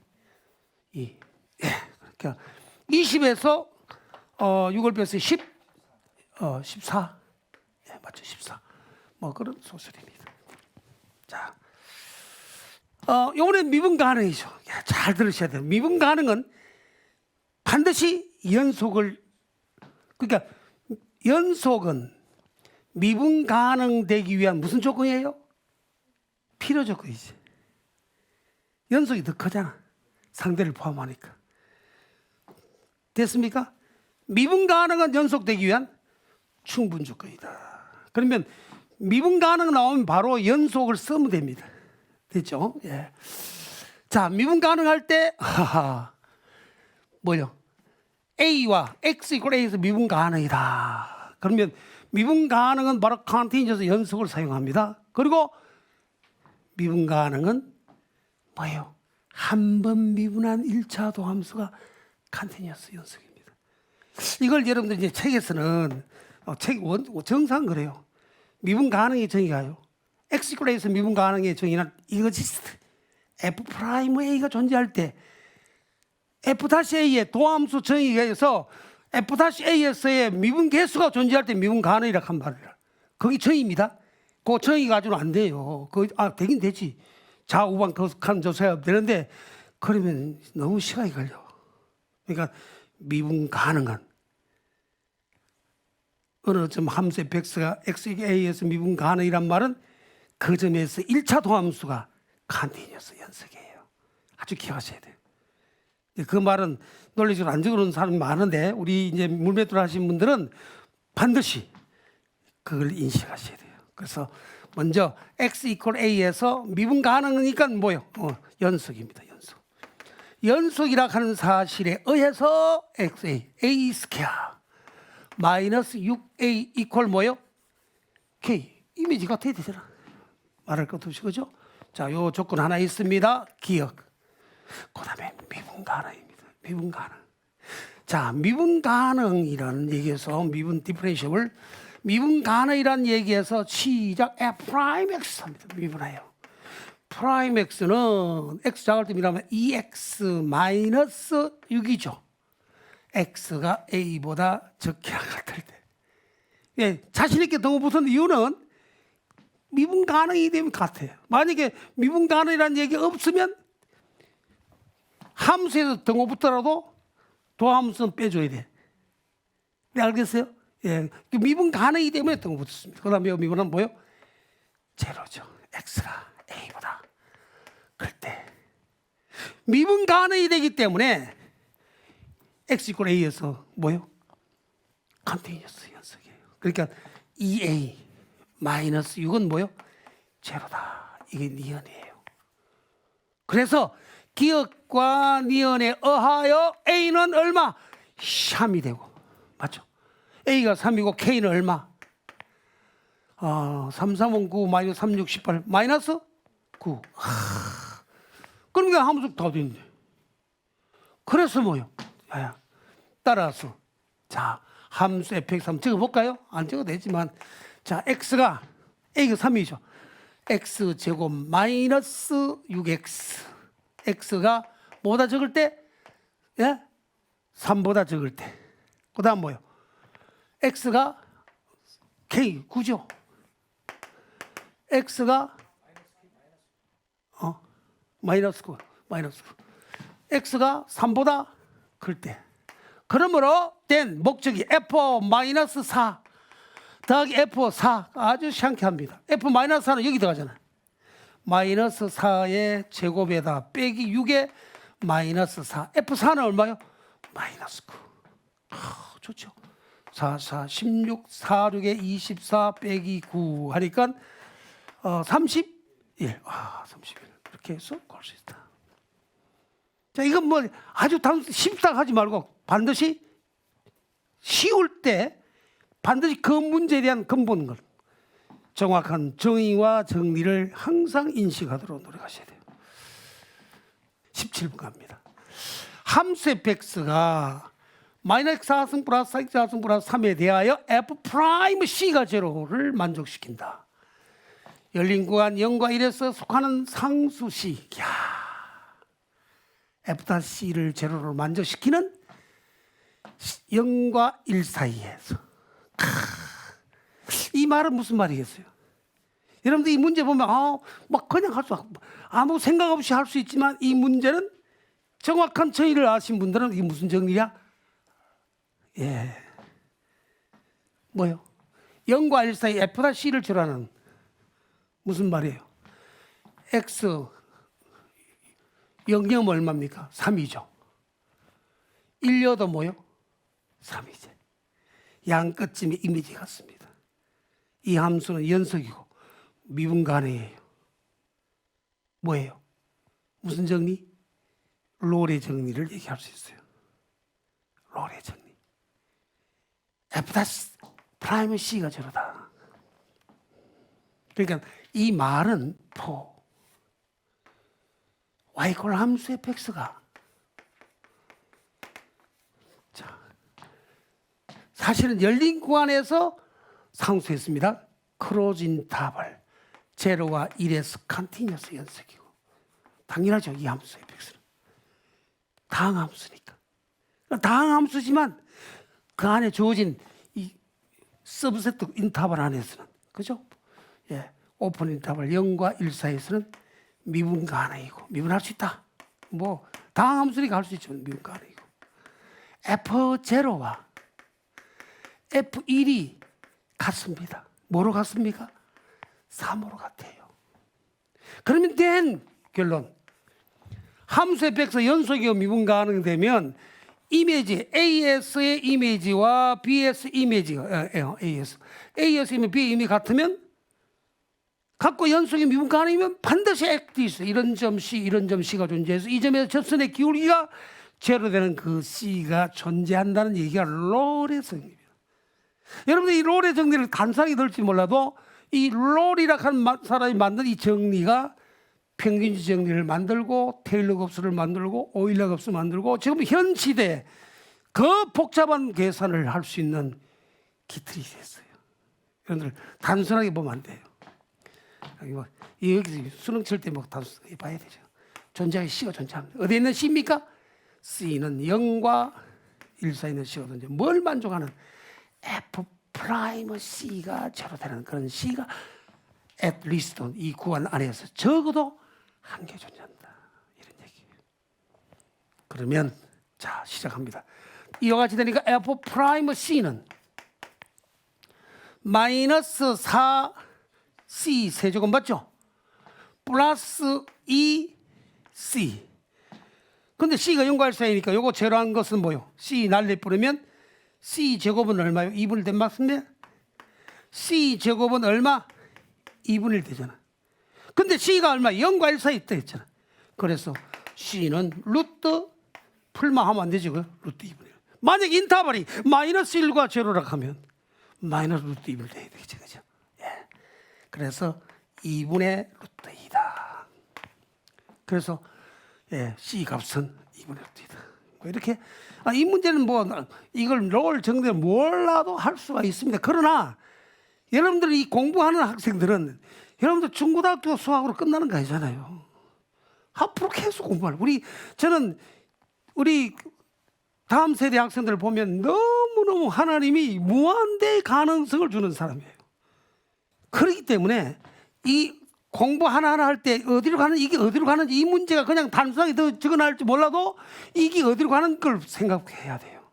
2. 예. 그러니까 20에서 6을 뺐으니 10. 14. 예, 맞죠? 14. 뭐 그런 소설입니다. 자, 요번엔 미분 가능이죠. 야, 잘 들으셔야 돼요. 미분 가능은 반드시 연속을, 그러니까 연속은 미분 가능되기 위한 무슨 조건이에요? 필요 조건이지. 연속이 더 크잖아. 상대를 포함하니까. 됐습니까? 미분 가능은 연속되기 위한 충분 조건이다. 그러면 미분 가능 나오면 바로 연속을 쓰면 됩니다. 됐죠? 예. 자, 미분 가능할 때, 뭐요? A와 X 이퀄 A에서 미분 가능이다. 그러면 미분 가능은 바로 컨티뉴어스 연속을 사용합니다. 그리고 미분 가능은 뭐예요? 한 번 미분한 1차 도함수가 컨티뉴어스 연속입니다. 이걸 여러분들 이제 책에서는 정상 그래요. 미분 가능의 정의가요. X 이퀄 A에서 미분 가능의 정의는 이거지스트 F'A가 존재할 때 F'A의 도함수 정의에 의해서 F'A에서의 미분 개수가 존재할 때 미분 가능이라고 한 말이라. 거기 정의입니다. 그 정의 가지고는 안 돼요. 되긴 되지. 좌우방 거듭한 조사가 되는데 그러면 너무 시간이 걸려. 그러니까 미분 가능한 어느 점 함수 fx가 xa에서 미분 가능이란 말은 그 점에서 1차 도함수가 컨티뉴어스 연속이에요. 아주 기억하셔야 돼요. 그 말은 논리적으로 안 적어놓은 사람이 많은데 우리 이제 물매도를 하신 분들은 반드시 그걸 인식하셔야 돼요. 그래서 먼저 x 이퀄 a에서 미분 가능이니까 뭐요? 연속입니다. 연속이라 하는 사실에 의해서 xa a 스퀘어 마이너스 6a 이퀄 뭐요? k 이미지가 어떻게 되잖아. 말할 것도 없이 그죠? 자, 요 조건 하나 있습니다. 기억. 그 다음에 미분 가능입니다. 미분 가능. 자, 미분 가능이라는 얘기에서 미분 디퍼런시블 미분 가능이라는 얘기에서 시작 F'X 합니다. 미분해요. 프라임 X는 X 작을 때 미라면 2X 마이너스 6이죠. X가 A보다 적게 같을 때. 예, 자신있게 등호 붙은 이유는 미분 가능이 되면 같아요. 만약에 미분 가능이라는 얘기가 없으면 함수에서 등호 붙더라도 도함수는 빼줘야 돼. 네, 알겠어요? 예, 미분 가능이기 때문에 등호 붙었습니다. 그 다음에 미분은 뭐예요? 제로죠. X가 A보다 클 때. 미분 가능이 되기 때문에 X 이퀄 A에서 뭐예요? 컨티뉴어스 연속이에요. 그러니까 2A 마이너스 6은 뭐예요? 제로다. 이게 니은이에요. 그래서 기억과 니은에 의하여 A는 얼마? 3이 되고. 맞죠? A가 3이고 K는 얼마? 3, 3은 9, 마이너스 3, 6, 18, 마이너스 9. 그러니까 함수 다 되는데. 그래서 뭐요? 따라서 자 함수 fx 한번 적어볼까요? 안 적어도 되지만 자 x가 A가 3이죠. x제곱 마이너스 6x x가 뭐보다 적을 때? 예? 3보다 적을 때. 그 다음 뭐요? x가 k 9죠. x가 마이너스 9 x가 3보다 클 때. 그러므로 된 목적이 f-4 더하기 f4 아주 상쾌합니다. f-4는 여기 들어가잖아요. 마이너스 4의 제곱에다 빼기 6의 마이너스 4. f4는 얼마요? 마이너스 9. 좋죠. 4, 4, 16, 4, 6에 24 빼기 9 하니까 31. 31. 이렇게 해서 구할 수 있다. 자, 이건 뭐 아주 쉽다 하지 말고 반드시 쉬울 때 반드시 그 문제에 대한 근본 걸 정확한 정의와 정리를 항상 인식하도록 노력하셔야 돼요. 17번 갑니다. 함수 fx가 마이너스 4승 플러스 4승 플러스 3에 대하여 f'C가 제로를 만족시킨다. 열린 구간 0과 1에서 속하는 상수 C. F'C를 제로로 만족시키는 0과 1 사이에서. 이 말은 무슨 말이겠어요? 여러분들 이 문제 보면 막 그냥 할 수 없고 아무 생각 없이 할 수 있지만 이 문제는 정확한 정의를 아신 분들은 이게 무슨 정리야? 뭐요? 0과 1 사이 F'C를 제로하는 무슨 말이에요? X 0은 얼마입니까? 3이죠. 1여도 뭐요? 3이지. 양 끝쯤에 이미지 같습니다. 이 함수는 연속이고 미분간이에요. 뭐예요? 무슨 정리? 롤의 정리를 얘기할 수 있어요. 롤의 정리. F'C가 제로다. 그러니까 이 말은 y 함수 fx가 사실은 열린 구간에서 상수했습니다. 크로즈 인터벌 제로와 1에서 컨티뉴어스 연속이고 당연하죠. 이 함수 fx는 다항함수니까. 다항함수지만 그 안에 주어진 이 서브세트 인터벌 안에서는 그죠? 오픈 인터벌 0과 1 사이에서는 미분 가능이고 미분할 수 있다. 뭐 다항함수니까 할 수 있죠. 미분 가능이고 F0와 F1이 같습니다. 뭐로 같습니까? 3으로 같아요. 그러면 된 결론. 함수 fx 연속이고 미분 가능되면 이미지 AS의 이미지와 BS 이미지가 AS이면 B의 이미 같으면 갖고 연속이 미분 가능이면 반드시 액트 있어요. 이런 점 C, 이런 점 C가 존재해서 이 점에서 접선의 기울기가 제로 되는 그 C가 존재한다는 얘기가 롤의 정리입니다. 여러분들 이 롤의 정리를 간단하게 들을지 몰라도 이 롤이라 하는 사람이 만든 이 정리가 평균치 정리를 만들고 테일러 곱수를 만들고 오일러 곱수 만들고 지금 현 시대에 그 복잡한 계산을 할 수 있는 기틀이 됐어요. 여러분들 단순하게 보면 안 돼요. 여기 수능 칠 때 뭐 단순하게 봐야 되죠. 존재하기 C가 존재합니다. 어디에 있는 C입니까? C는 0과 1 사이에 있는 C가 존재. 뭘 만족하는? F'C가 제로 되는 그런 C가 at least 이 구간 안에서 적어도 한 개 존재한다. 이런 얘기예요. 그러면 자 시작합니다. 이와 같이 되니까 F'C는 마이너스 4C 세제곱 맞죠? 플러스 2C. 근데 C가 0과 1 사이니까 요거 제로한 것은 뭐요? C 날려 뿌리면 C 제곱은 얼마요? 2분의 1 된 맞습니다. C 제곱은 얼마? 2분의 1 되잖아. 근데 C가 얼마? 0과 1 사이 있다 했잖아. 그래서 C는 루트 풀만 하면 안 되지. 그 루트 2분의 1. 만약 인터벌이 마이너스 1과 제로라 하면 마이너스 루트 2분의 돼야 되겠죠. 그죠? 예. 그래서 2분의 루트 2다. 그래서 예, C 값은 2분의 루트 2다. 뭐 이렇게 이 문제는 뭐 이걸 롤 정도에 몰라도 할 수가 있습니다. 그러나 여러분들이 이 공부하는 학생들은 여러분들 중고등학교 수학으로 끝나는 거 아니잖아요. 앞으로 계속 공부하는. 저는 우리 다음 세대 학생들을 보면 너무너무 하나님이 무한대의 가능성을 주는 사람이에요. 그렇기 때문에 이 공부 하나하나 할 때 어디로 가는지, 이게 어디로 가는지, 이 문제가 그냥 단순하게 더 적어놔할지 몰라도 이게 어디로 가는 걸 생각해야 돼요.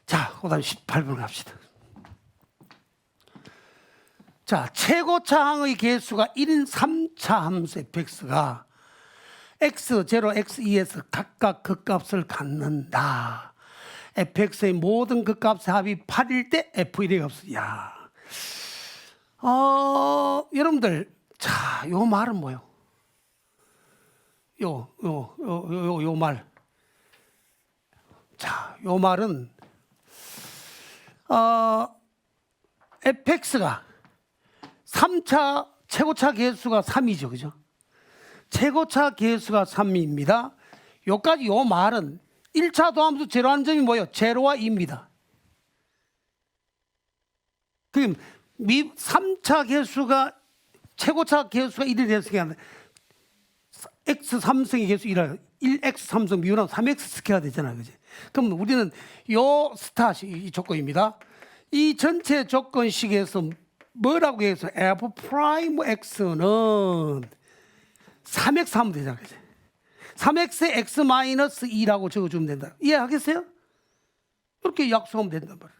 자, 그 다음 18번 갑시다. 자, 최고차항의 개수가 1인 3차 함수 fx가 x0, x2에서 각각 극값을 갖는다. fx의 모든 극값의 합이 8일 때 f1의 값을. 야, 여러분들, 자, 요 말은 뭐요? 요 말. 자, 요 말은 fx가 3차 최고차 개수가 3이죠. 그죠? 최고차 개수가 3입니다. 요까지 요 말은 1차 도함수 제로한 점이 뭐예요? 제로와 2입니다. 그럼 3차 개수가 최고차 개수가 1이 됐으니까 x 3승의 개수 1을 1x 3승 미분하면 3x 스퀘어가 되잖아요. 그지? 그럼 우리는 요 스타시 이 조건입니다. 이 전체 조건식에서 뭐라고 해서 f 프라임 x는 3x 하면 되잖아요. 그지? 3x에 x 마이너스 2라고 적어주면 된다. 이해하겠어요? 이렇게 약속하면 된단 말이에요.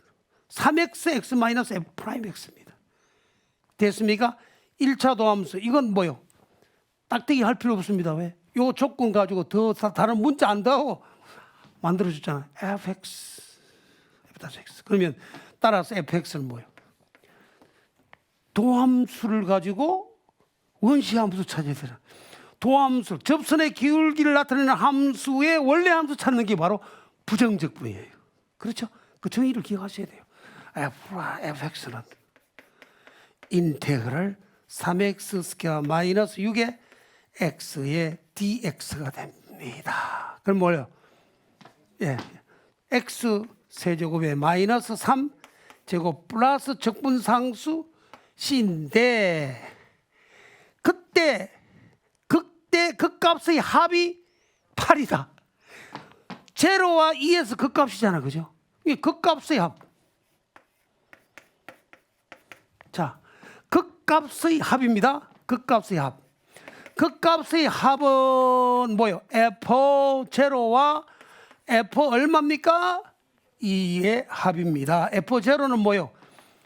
3x x 마이너스 f 프라임 x입니다. 됐습니까? 1차 도함수 이건 뭐요? 딱대기 할 필요 없습니다. 왜? 요 조건 가지고 더 다른 문자 안 더하고 만들어줬잖아요. fx f-x. 그러면 따라서 fx는 뭐예요? 도함수를 가지고 원시 함수 찾아야 되잖아요. 도함수, 접선의 기울기를 나타내는 함수의 원래 함수 찾는 게 바로 부정적분이에요. 그렇죠? 그 정의를 기억하셔야 돼요. fx는 인테그럴 3x 스퀘어 마이너스 6의 x의 dx가 됩니다. 그럼 뭐예요? 예, x 세제곱에 마이너스 3 제곱 플러스 적분상수 c인데 그때 극값의 합이 8이다. 제로와 2에서 극값이잖아. 그죠? 이게 극값의 합. 자, 극값의 합입니다. 극값의 합. 극값의 합은 뭐예요? f0와 f 얼마입니까? 2의 합입니다. f0는 뭐예요?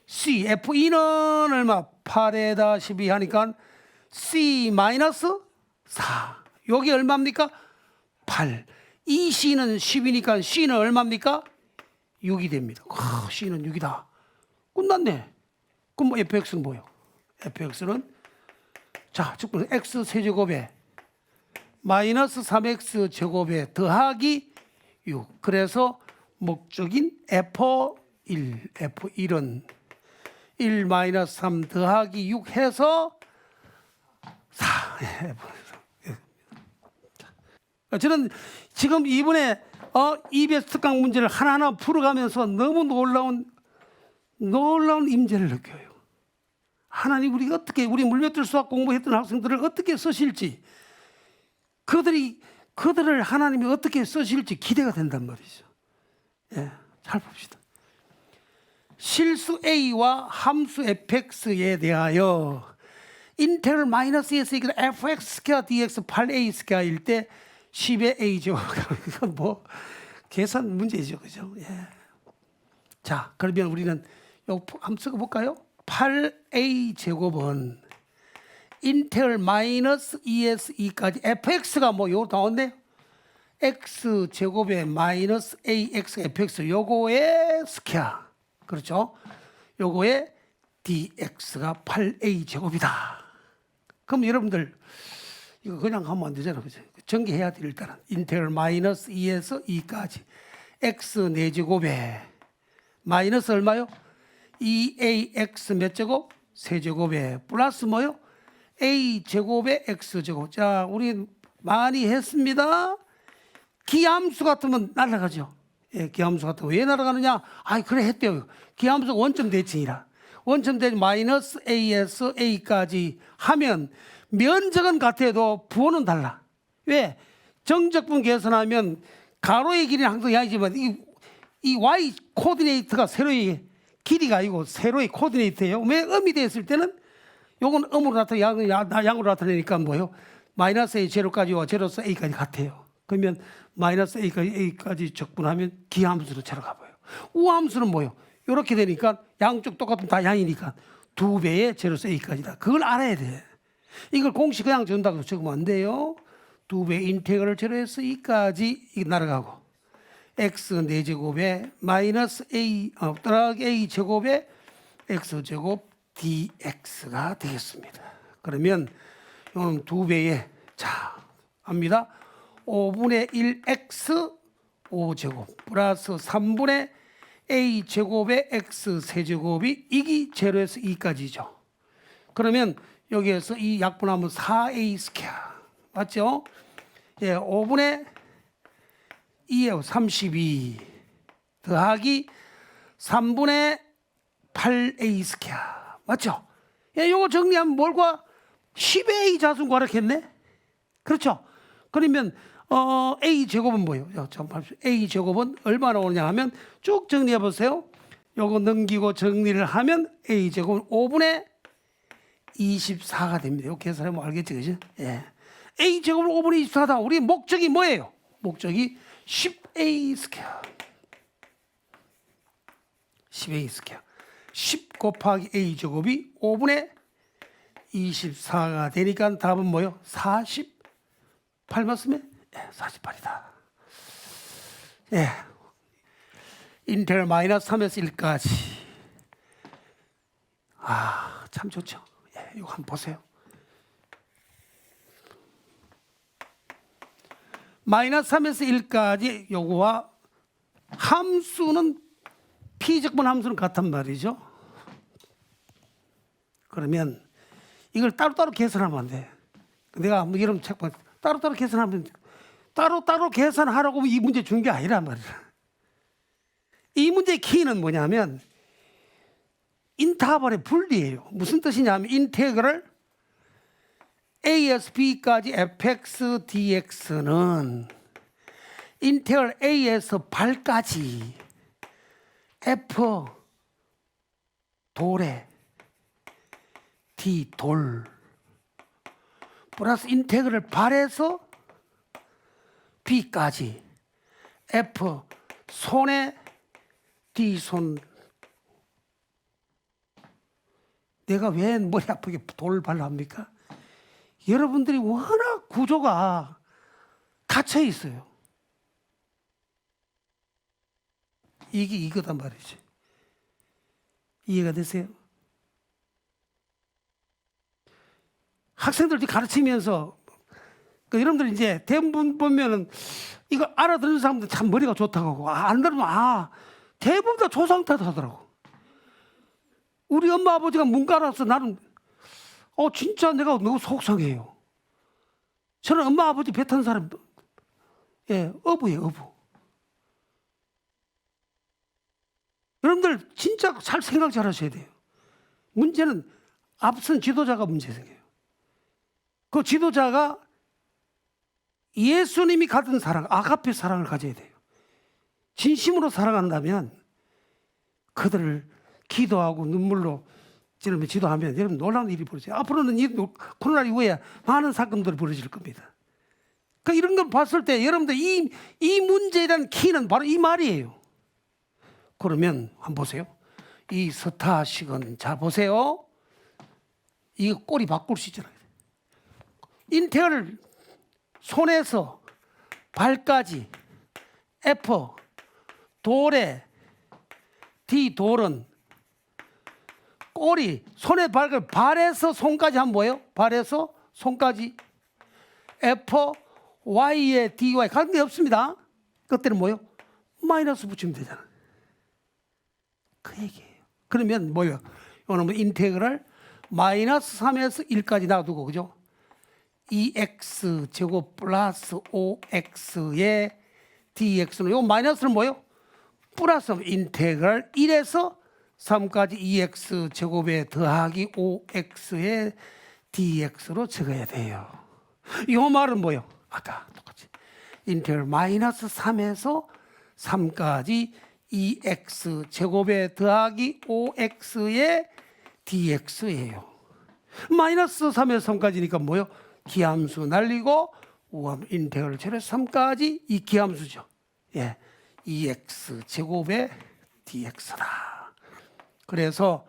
c, f2는 얼마? 8에다 12 하니까 c 마이너스 4. 여기 얼마입니까? 8. 이 c는 10이니까 c는 얼마입니까? 6이 됩니다. c는 6이다. 끝났네. 그럼 뭐 fx는 뭐예요? fx는 자, 즉 x 세제곱에 마이너스 3x 제곱에 더하기 6. 그래서 목적인 f1은 1 마이너스 3 더하기 6 해서 4. 저는 지금 이번에 EBS 특강 문제를 하나하나 풀어가면서 너무 놀라운 임재를 느껴요. 하나님 우리가 어떻게 우리 물맷들 수학 공부했던 학생들을 어떻게 쓰실지 그들을 하나님이 어떻게 쓰실지 기대가 된단 말이죠. 예, 잘 봅시다. 실수 A와 함수 fx에 대하여 인테그럴 마이너스 S의 fx 스퀘어 dx 8a 스퀘어일 때 10의 a죠. 이건 뭐 계산 문제죠. 그죠? 예. 자, 그러면 우리는 요 한번 써볼까요? 8a 제곱은 인테그럴 마이너스 2에서 2까지 fx가 뭐 요 나왔네요. x 제곱에 마이너스 ax fx 요거의 스퀘어. 그렇죠? 요거의 dx가 8a 제곱이다. 그럼 여러분들 이거 그냥 하면 안 되잖아. 그죠? 전개해야 돼. 일단은 인테그럴 마이너스 2에서 2까지 x 4제곱에 마이너스 얼마요? 2ax 몇 제곱? 세제곱에 플러스 뭐요? a 제곱에 x 제곱. 자, 우리 많이 했습니다. 기함수 같으면 날아가죠. 예, 기함수 같으면 왜 날아가느냐? 아, 그래 했대요. 기함수 원점 대칭이라. 원점 대칭 마이너스 a에서 a까지 하면 면적은 같아도 부호는 달라. 왜? 정적분 계산하면 가로의 길이는 항상 양이지만 이 y 코디네이터가 세로의 길이가 아니고 세로의 코디네이터예요. 왜 음이 됐을 때는 요건 음으로 나타나 양으로 나타내니까 뭐예요? 마이너스 a 제로까지와 제로서 a까지 같아요. 그러면 마이너스 a까지 적분하면 기함수로 들어가 봐요. 우함수는 뭐예요? 이렇게 되니까 양쪽 똑같은 다 양이니까 2배의 제로서 a까지다. 그걸 알아야 돼. 이걸 공식 그냥 준다고 적으면 안 돼요. 2배 인테그럴 제로에서 2까지 이게 날아가고 x 4제곱에 마이너스 a 더하기 a 제곱에 x 제곱 dx가 되겠습니다. 그러면 이거는 2배의 자 합니다. 5분의 1x 5제곱 플러스 3분의 a 제곱에 x 세제곱이 이기 제로에서 2까지죠. 그러면 여기에서 이 약분하면 4a 스퀘어 맞죠? 예, 5분의 2에 32 더하기 3분의 8a 스퀘어 맞죠? 예, 요거 정리하면 뭘과 10a 자수는 구하겠네. 그렇죠? 그러면 a 제곱은 뭐예요? a 제곱은 얼마나 오느냐 하면 쭉 정리해 보세요. 요거 넘기고 정리를 하면 a 제곱은 5분의 24가 됩니다. 이거 계산하면 알겠죠, 그죠? 예. a 제곱은 5분의 24다. 우리 목적이 뭐예요? 목적이 10a 스퀘어. 10a 스퀘어. 10 곱하기 a 제곱이 5분의 24가 되니까 답은 뭐예요? 48 맞으면? 예, 48이다. 예. 인테그럴 마이너스 3에서 1까지. 아, 참 좋죠. 예, 이거 한번 보세요. 마이너스 3에서 1까지 요거와 함수는 피적분 함수는 같단 말이죠. 그러면 이걸 따로따로 계산하면 안 돼. 내가 한번 이런 책 봐. 따로따로 계산하면 따로따로 계산하라고 이 문제 준 게 아니란 말이야. 이 문제의 키는 뭐냐면 인터벌의 분리예요. 무슨 뜻이냐면 인테그럴 a에서 b까지 fx dx는 인테그럴 a에서 발까지 f 돌에 d 돌 플러스 인테그럴 발에서 b까지 f 손에 d 손. 내가 왜 머리 아프게 돌 발로 합니까? 여러분들이 워낙 구조가 갇혀 있어요. 이게 이거단 말이지. 이해가 되세요? 학생들 가르치면서 여러분들 이제 대부분 보면은 이거 알아듣는 사람들 참 머리가 좋다고 하고 안 들으면 대부분 다 조상 탓하더라고. 우리 엄마 아버지가 문과라서 나는 진짜 내가 너무 속상해요. 저는 엄마 아버지 배 탄 사람 어부예요, 어부. 여러분들 진짜 잘 생각 잘 하셔야 돼요. 문제는 앞선 지도자가 문제 생겨요. 그 지도자가 예수님이 가진 사랑, 아가페 사랑을 가져야 돼요. 진심으로 사랑한다면 그들을 기도하고 눈물로 찌르며 지도하면 여러분 놀라운 일이 벌어져요. 앞으로는 이 코로나 이후에 많은 사건들이 벌어질 겁니다. 그러니까 이런 걸 봤을 때 여러분들 이 문제에 대한 키는 바로 이 말이에요. 그러면 한번 보세요. 이 스타식은 자 보세요. 이 꼬리 바꿀 수 있잖아요. 인테그럴 손에서 발까지 F 돌에 D 돌은 꼬리 손에 발에서 손까지 하면 뭐예요? 발에서 손까지 fy의 dy 관계 없습니다. 그때는 뭐요? 마이너스 붙이면 되잖아. 그 얘기예요. 그러면 뭐요? 이거는 뭐 인테그랄 마이너스 3에서 1까지 놔두고, 그죠? 2x 제곱 플러스 5x의 dx는 요 마이너스는 뭐요? 플러스 인테그랄 1에서 3까지 2x 제곱에 더하기 5x의 dx로 적어야 돼요. 이 말은 뭐요? 아까 똑같이 인테그랄 마이너스 3에서 3까지 2x 제곱에 더하기 5x의 dx예요. 마이너스 3에서 3까지니까 뭐요? 기함수 날리고 인테그랄 제로에서 3까지 이 기함수죠. 예, 2x 제곱의 dx다. 그래서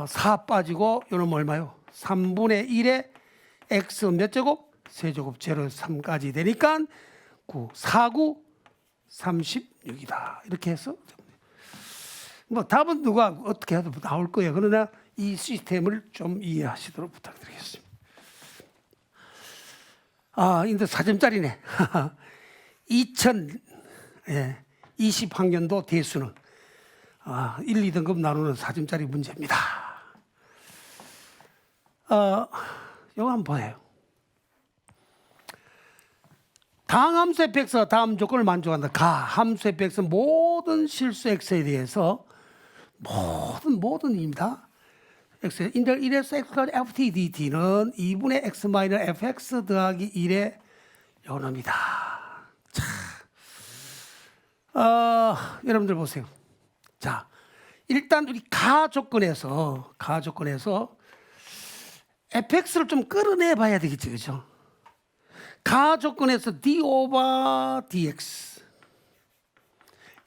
4 빠지고 요놈 얼마요? 3분의 1에 x 몇 제곱? 세제곱 제로에서 3까지 되니까 9, 4, 9, 36이다. 이렇게 해서 뭐 답은 누가 어떻게 해도 나올 거예요. 그러나 이 시스템을 좀 이해하시도록 부탁드리겠습니다. 근데 4점짜리네. 2020학년도 대수능 1, 2등급 나누는 4점짜리 문제입니다. 이거 한번 봐요. 다음 함수 fx가 다음 조건을 만족한다. 함수 fx는 모든 실수 x에 대해서 모든입니다. x 인텔 1에서 x까지 ft dt는 2분의 x 마이너 fx 더하기 1의 요놈이다. 자, 여러분들 보세요. 자, 일단 우리 가 조건에서 fx를 좀 끌어내 봐야 되겠죠, 그렇죠? 가 조건에서 d 오버 dx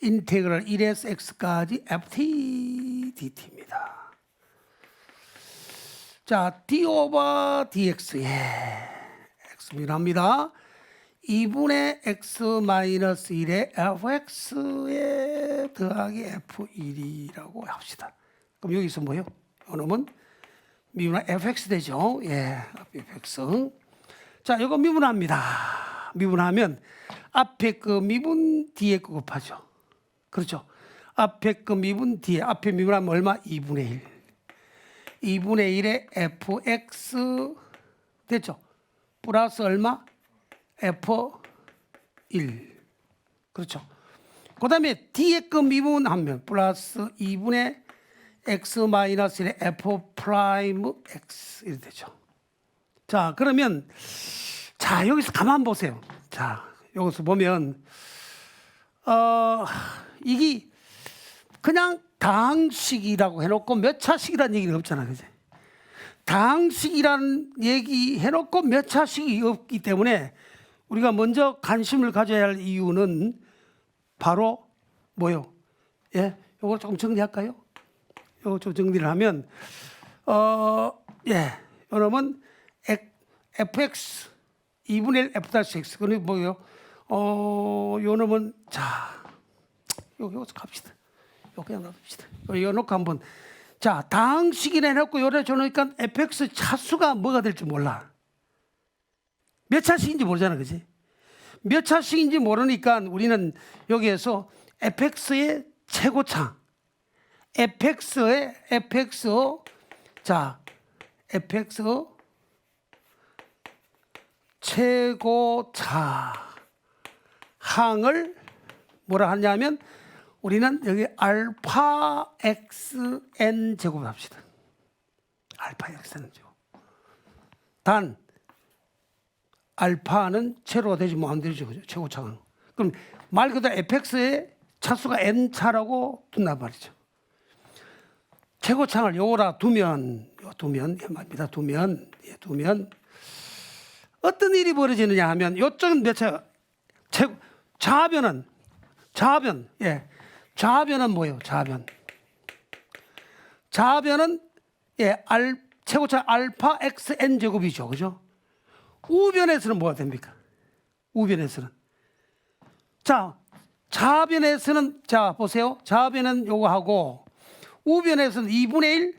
인테그랄 1에서 x까지 ft dt입니다. 자, d 오버 dx x입니다. 2분의 x 마이너스 1의 fx에 더하기 f1이라고 합시다. 그럼 여기서 뭐예요? 이놈은 미분한 fx 되죠. 예, fx. 자, 이거 미분합니다. 미분하면 앞에 그 미분 뒤에 거 곱하죠. 그렇죠. 앞에 그 미분 뒤에 앞에 미분하면 얼마? 2분의 1. 2분의 1의 fx 됐죠. 플러스 얼마? f1. 그렇죠. 그 다음에 뒤에 거 미분하면 플러스 2분의 x 마이너스 1의 f 프라임 x 이렇게 되죠. 자, 그러면 자, 여기서 가만 보세요. 자, 여기서 보면 이게 그냥 다항식이라고 해놓고 몇 차식이라는 얘기는 없잖아, 그지? 다항식이라는 얘기 해놓고 몇 차식이 없기 때문에 우리가 먼저 관심을 가져야 할 이유는 바로 뭐요? 예, 이걸 조금 정리할까요? 이거 좀 정리를 하면 여러분 fx 2분의 1 f-x 그건 뭐예요? 요 놈은 자 여기서 갑시다. 요 그냥 놔둡시다. 요 놓고 한번 자 다항식이라 해놓고 요래 줘놓으니까 fx 차수가 뭐가 될지 몰라. 몇 차식인지 모르잖아, 그지? 몇 차식인지 모르니까 우리는 여기에서 fx의 최고차 fx의 fx 최고차 항을 뭐라 하냐면 우리는 여기 알파 xn 제곱을 합시다. 알파 xn 제곱. 단 알파는 제로가 되지 뭐 안 되죠, 그죠? 최고차는. 그럼 말 그대로 fx의 차수가 n 차라고 둔단 말이죠. 최고차를 요거라 두면 말입니다. 두면 어떤 일이 벌어지느냐 하면 요쪽은 몇 차? 좌변은 뭐예요? 좌변은 최고차 알파 xn 제곱이죠, 그죠? 우변에서는 뭐가 됩니까? 우변에서는 자 좌변에서는 자 보세요. 좌변은 요거 하고 우변에서는 2분의 1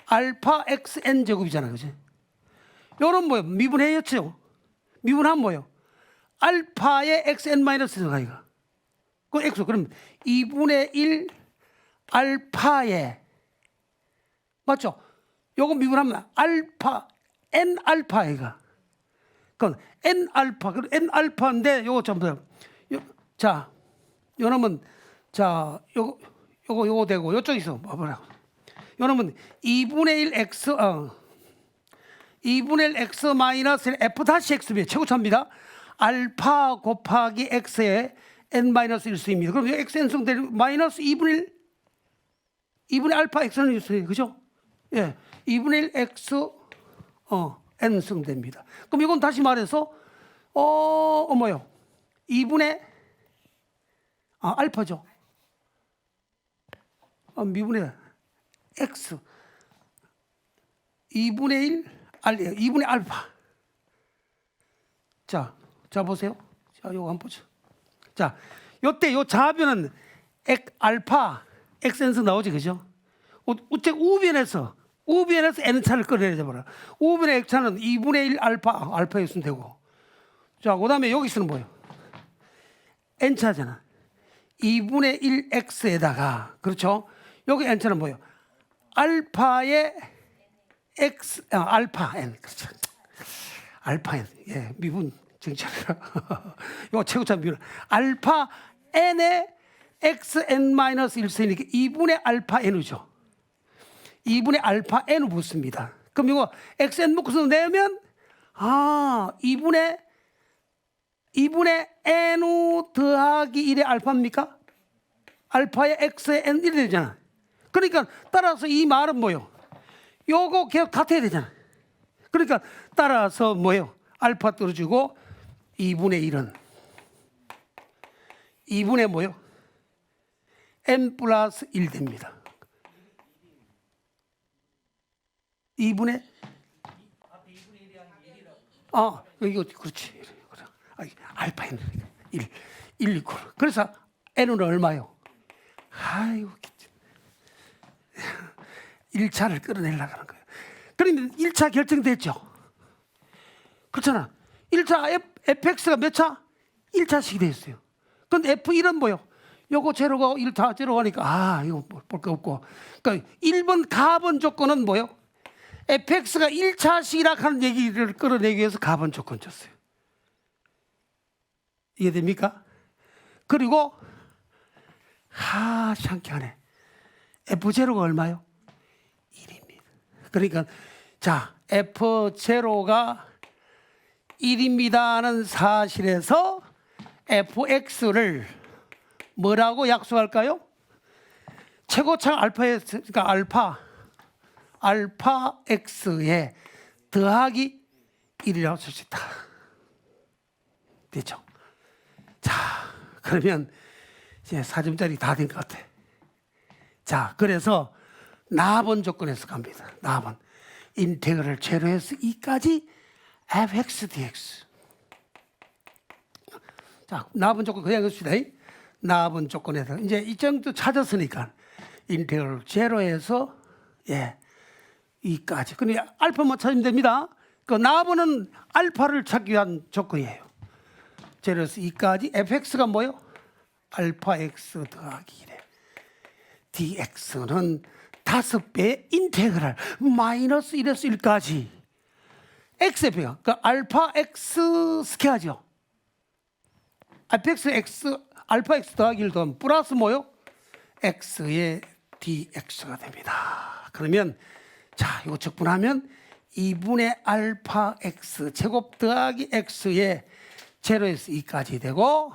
알파 xn 제곱이잖아요, 그죠? 요런 뭐예요? 미분해였죠. 미분하면 뭐예요? 알파의 xn-1가 이거. 그 x 그럼 2분의 1 알파의 맞죠? 요거 미분하면 알파 n 알파가. 그럼 n 알파. 그럼 n 알파인데 요거 전부 자, 요놈은 자, 요거 되고 요쪽에 있어. 뭐라고? 요놈은 2분의 1 x 2분의 1 x 마이너스 f 다시 x면 최고차입니다. 알파 곱하기 x의 n-1수입니다. 그럼 x n승 되는 마이너스 2분의 알파 x는 있어요. 그죠? 예. 2분의 1 x n승 됩니다. 그럼 이건 다시 말해서 뭐요? 2분의 알파죠. 미분의 x 2분의 1 2분의 알파. 자 보세요. 자, 요거 한번 보죠. 자, 요때 요 좌변은 알파 xn승 나오지, 그죠? 우측 우변에서 n차를 끌어내자 봐라. 우변의 x차는 2분의 1 알파 x는 되고. 자, 그다음에 여기서는 뭐예요? n차잖아. 2분의 1 x에다가 그렇죠? 여기 n차는 뭐예요? 알파의 x 알파 n. 그렇죠. 알파 n. 예, 미분 정찰이라. 이거 최고차 미분. 알파 n의 xn-1세니까 2분의 알파 n이죠. 2분의 알파 n 붙습니다. 그럼 이거 xn 묶어서 내면 2분의 n 더하기 1의 알파입니까? 알파의 x의 n 1이 되잖아. 그러니까 따라서 이 말은 뭐예요? 요거 계속 같아야 되잖아. 그러니까 따라서 뭐예요? 알파 떨어지고 2분의 1은 2분의 뭐예요? n 플러스 1 됩니다. 2분의 이거 그렇지. 알파 n 1 있고. 그래서 n은 얼마요? 아이고 1차를 끌어내려고 하는 거예요. 그러면 1차 결정됐죠. 그렇잖아. 1차 fx가 몇 차? 1차씩이 됐어요. 근데 f1은 뭐요? 요거 제로가 1차 제로 하니까 이거 볼 거 없고. 그러니까 1번 가번 조건은 뭐요? fx가 1차씩이라 하는 얘기를 끌어내기 위해서 가번 조건 줬어요. 이해됩니까? 그리고 창피하네. f0가 얼마요? 1입니다. 그러니까 자, f0가 1입니다는 사실에서 fx를 뭐라고 약속할까요? 최고차 알파에, 그러니까 알파 x에 더하기 1이라고 쓸 수 있다. 됐죠? 자, 그러면 이제 4점짜리 다 된 것 같아. 자, 그래서 나번 조건에서 갑니다. 나번 인테그럴 제로에서 2까지 fx dx. 자, 나번 조건 그냥 씁시다. 나번 조건에서 이제 이 정도 찾았으니까 인테그럴 제로에서 2까지. 근데 알파만 찾으면 됩니다. 그 나번은 알파를 찾기 위한 조건이에요. 제로에서 2까지 fx가 뭐요? 알파 x 더하기 1에 dx는 5배의 인테그랄 마이너스 1에서 1까지 xf가 그러니까 알파 x 스퀘어죠. 알파 x 더하기 1 더하면 플러스 뭐요? x의 dx가 됩니다. 그러면 자, 이거 적분하면 2분의 알파 x 제곱 더하기 x의 제로에서 2까지 되고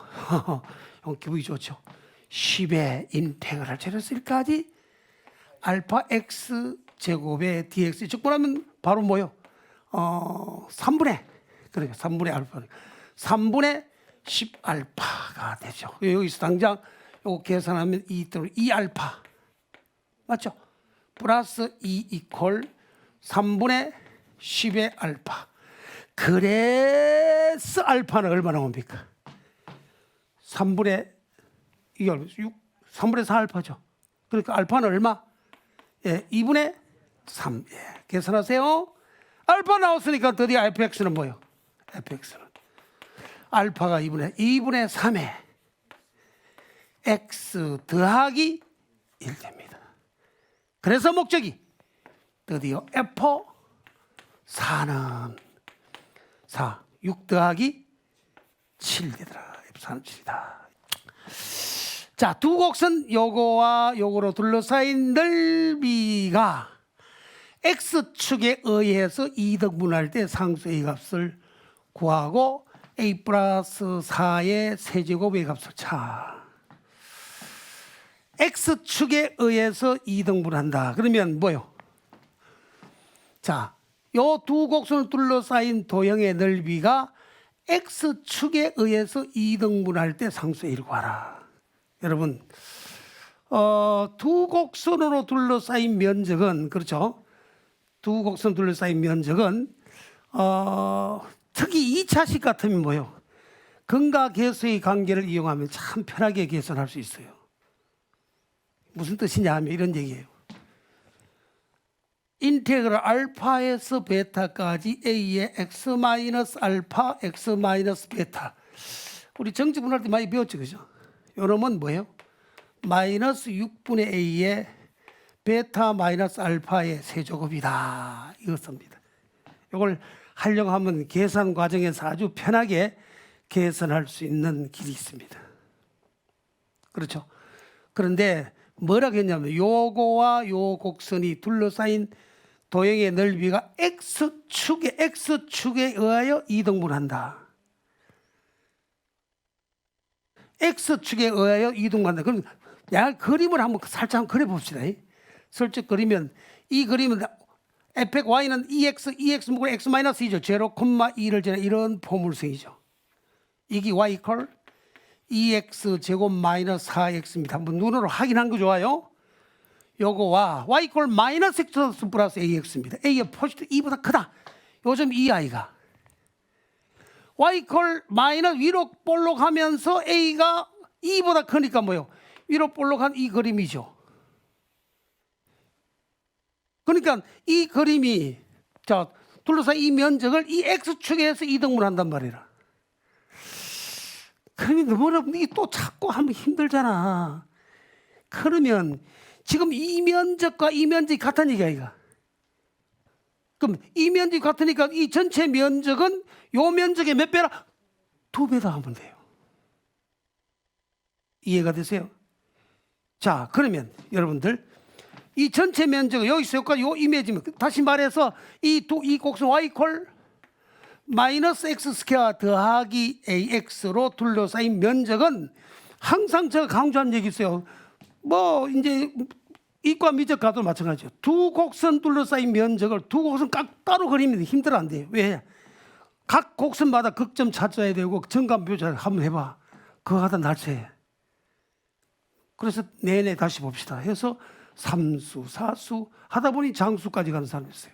기분이 좋죠. 10의 인테그랄 제로에서 1까지 알파 x 제곱의 dx 적분하면 바로 뭐요? 3분의 그러니까 3분의 알파 3분의 10 알파가 되죠. 여기서 당장 이거 계산하면 2 알파 맞죠? 플러스 2 이퀄 3분의 10의 알파. 그래서 알파는 얼마나 옵니까? 3분의 4 알파죠. 그러니까 알파는 얼마? 2분의 3. 계산하세요. 알파 나왔으니까 드디어 fx는 뭐예요? fx는 알파가 2분의 3에 x 더하기 1 됩니다. 그래서 목적이 드디어 F4는 6 더하기 7 되더라. F4는 7이다. 자, 두 곡선 요거와 요거로 둘러싸인 넓이가 X축에 의해서 이등분할 때 상수 A 값을 구하고 A 플러스 4의 세제곱의 값을 차. X축에 의해서 이등분한다. 그러면 뭐요? 자, 요 두 곡선을 둘러싸인 도형의 넓이가 X축에 의해서 이등분할 때 상수 A를 구하라. 여러분, 두 곡선으로 둘러싸인 면적은, 그렇죠? 두 곡선 둘러싸인 면적은 특히 2차식 같으면 뭐예요? 근과 계수의 관계를 이용하면 참 편하게 계산할 수 있어요. 무슨 뜻이냐 하면 이런 얘기예요. 인테그럴 알파에서 베타까지 A의 x 마이너스 알파, x 마이너스 베타. 우리 정지분할 때 많이 배웠죠, 그죠? 요놈은 뭐예요? 마이너스 6분의 A의 베타 마이너스 알파의 세제곱이다. 이것입니다. 이걸 하려고 하면 계산 과정에서 아주 편하게 계산할 수 있는 길이 있습니다. 그렇죠? 그런데 뭐라고 했냐면 요거와 요 곡선이 둘러싸인 도형의 넓이가 X축에 의하여 이등분한다. X축에 의하여 이등분한다. 그럼 그림을 한번 살짝 그려봅시다. 슬쩍 그리면 이 그림은 fxy는 EX 목을 x 마이너스 2죠. 0,2를 지나 이런 포물선이죠. 이게 y 이퀄 EX 제곱 마이너스 4x입니다. 한번 눈으로 확인한 거 좋아요. 요거와 y 이퀄 마이너스 x 플러스 ax입니다. a의 포지트 2보다 크다. 요즘 이 아이가 y 이퀄 마이너스 위로 볼록하면서 a가 2보다 크니까 뭐요? 위로 볼록한 이 그림이죠. 그러니까 이 그림이 자 둘러싸인 이 면적을 이 x축에서 이등분한단 말이라. 그러면 너무나 이게 또 찾고 하면 힘들잖아. 그러면 지금 이 면적과 이 면적이 같은 얘기야, 이거. 그럼 이 면적이 같으니까 이 전체 면적은 요 면적의 몇 배라? 2배다 하면 돼요. 이해가 되세요? 자, 그러면 여러분들 이 전체 면적은 여기서 여기까지 요 이미지면 다시 말해서 이 곡선 y 이퀄 마이너스 x 스퀘어 더하기 ax로 둘러싸인 면적은 항상 제가 강조한 얘기 있어요. 뭐 이제 이과 미적 가도 마찬가지죠. 두 곡선 둘러싸인 면적을 두 곡선 각 따로 그리면 힘들어 안 돼요. 왜? 각 곡선마다 극점 찾아야 되고 정감 묘자 한번 해봐. 그거 하다 날쌔. 그래서 내내 다시 봅시다 해서 3수, 4수 하다 보니 장수까지 가는 사람이 있어요.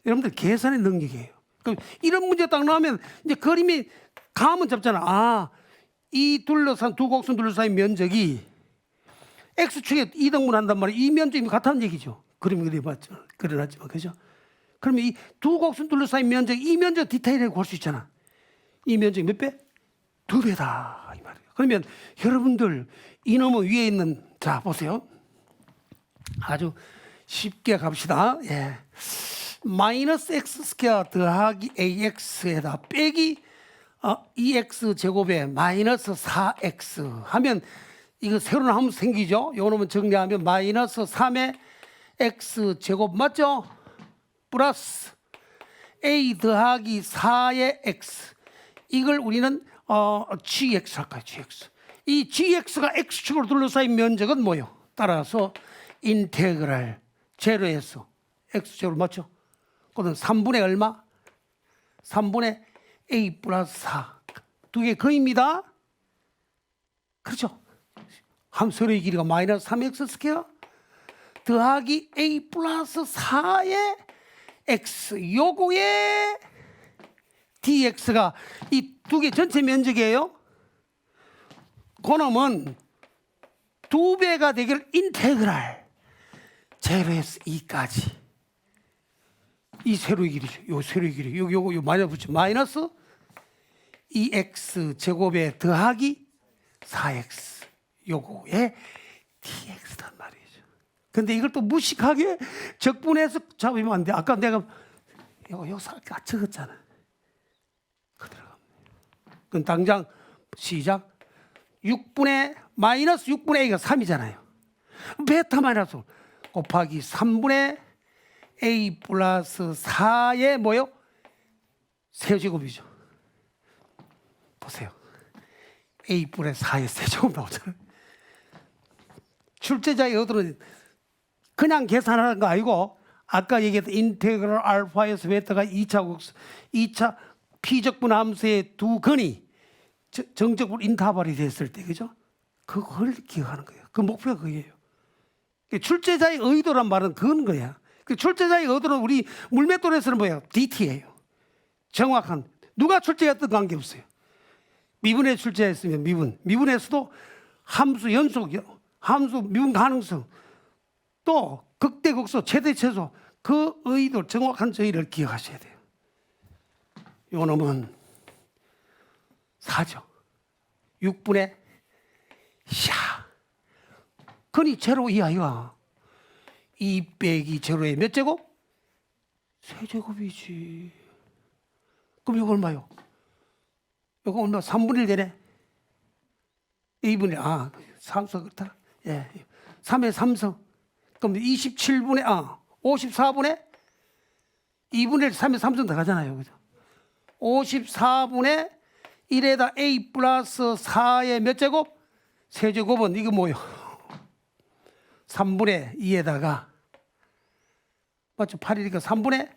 여러분들 계산의 능력이에요. 그럼 이런 문제 딱 나오면 이제 그림이 감은 잡잖아. 아, 이 둘러싼 두 곡선 둘러싸인 면적이 X축에 이등분 한단 말이에요. 이 면적이 같다는 얘기죠. 그림 그려놨지만 그죠? 그러면 이 두 곡선 둘러싸인 면적, 이 면적 디테일하게 구할 수 있잖아. 이 면적이 몇 배? 2배다 이 말이에요. 그러면 여러분들 이놈의 위에 있는 자 보세요. 아주 쉽게 갑시다. 예. 마이너스 x 스퀘어 더하기 ax에다 빼기 2x 제곱에 마이너스 4x 하면 이거 새로 나오면 생기죠. 요놈은 정리하면 마이너스 3의 x 제곱 맞죠? 플러스 a 더하기 4의 x 이걸 우리는 gx 할까요? gx. 이 gx가 x축으로 둘러싸인 면적은 뭐요? 따라서 인테그랄 제로에서 x제곱 맞죠? 그건 3분의 얼마? 3분의 a 플러스 4. 두 개 거입니다. 그렇죠? 함수의 길이가 마이너스 3x 스퀘어 더하기 a 플러스 4의 x 요거의 dx가 이 두 개 전체 면적이에요. 그놈은 2배가 되길 인테그랄 제로에서 2까지 이 세로의 길이죠. 요 세로의 길이. 요거 마이너스 붙여. 마이너스 2x 제곱에 더하기 4x 요거에 dx단 말이죠. 근데 이걸 또 무식하게 적분해서 잡으면 안 돼. 아까 내가 요거 적었잖아. 그대로. 그럼 당장 시작. 6분의 마이너스 6분의 a가 3이잖아요. 베타 마이너스 곱하기 3분의 a 플러스 4의 뭐요? 세제곱이죠. 보세요. a분의 4의 세제곱 나오잖아요. 출제자의 의도는 그냥 계산하는 거 아니고 아까 얘기했던 인테그럴 알파에서 베타가 2차 피적분 함수의 두 근이 정적분 인터벌이 됐을 때, 그죠? 그걸 기억하는 거예요. 그 목표가 그거예요. 출제자의 의도란 말은 그건 거야. 그 출제자의 의도는 우리 물맷돌에서는 뭐예요? DT예요. 정확한. 누가 출제했든 관계없어요. 미분에 출제했으면 미분에서도 함수 연속, 함수 미분 가능성, 또 극대 극소, 최대 최소, 그 의도, 정확한 저희를 기억하셔야 돼요. 요 놈은 4죠. 6분의 샤. 근이 제로 이하야. 2 빼기 제로의 몇 제곱? 세제곱이지. 그럼 이거 얼마요? 이거 얼마? 3분의 1 되네. 2분의 3성 그렇다. 예. 3의 3성. 그럼 27분의 54분의 2분의 1, 3의 3성 더 가잖아요. 그죠? 54분의 1에다 a 플러스 4의 몇 제곱? 세제곱은 이거 뭐요? 3분의 2에다가 맞죠? 8이니까 3분의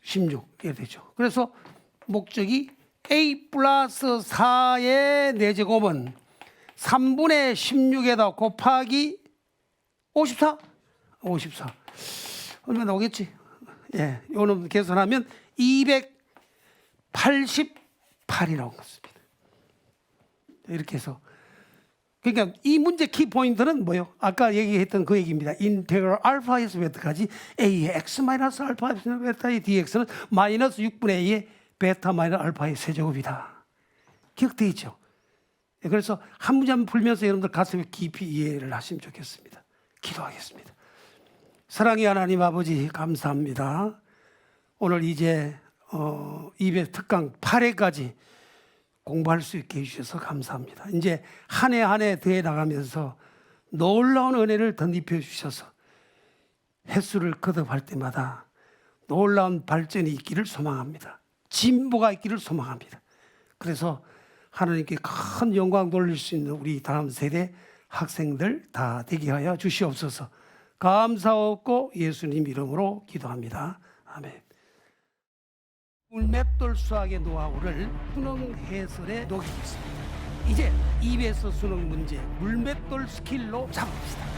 16 이렇게 되죠. 그래서 목적이 a 플러스 4의 4제곱은 3분의 16에다 곱하기 54? 54. 얼마 나오겠지? 예, 요놈 계산하면 288이 나온 것입니다. 이렇게 해서 그러니까 이 문제 키 포인트는 뭐요? 아까 얘기했던 그 얘기입니다. 인테그럴 알파에서 베타까지 a의 x 마이너스 알파에서 베타의 dx는 마이너스 6분의 a의 베타 마이너스 알파의 세제곱이다. 기억되어 있죠? 그래서 한 문제 한번 풀면서 여러분들 가슴에 깊이 이해를 하시면 좋겠습니다. 기도하겠습니다. 사랑의 하나님 아버지 감사합니다. 오늘 이제 200 특강 8회까지 공부할 수 있게 해주셔서 감사합니다. 이제 한 해 한 해 더해 나가면서 놀라운 은혜를 덧입혀 주셔서 횟수를 거듭할 때마다 놀라운 발전이 있기를 소망합니다. 진보가 있기를 소망합니다. 그래서 하나님께 큰 영광 돌릴 수 있는 우리 다음 세대 학생들 다 되게 하여 주시옵소서. 감사하고 예수님 이름으로 기도합니다. 아멘. 물맷돌 수학의 노하우를 수능 해설에 녹이겠습니다. 이제 EBS 수능 문제 물맷돌 스킬로 잡읍시다.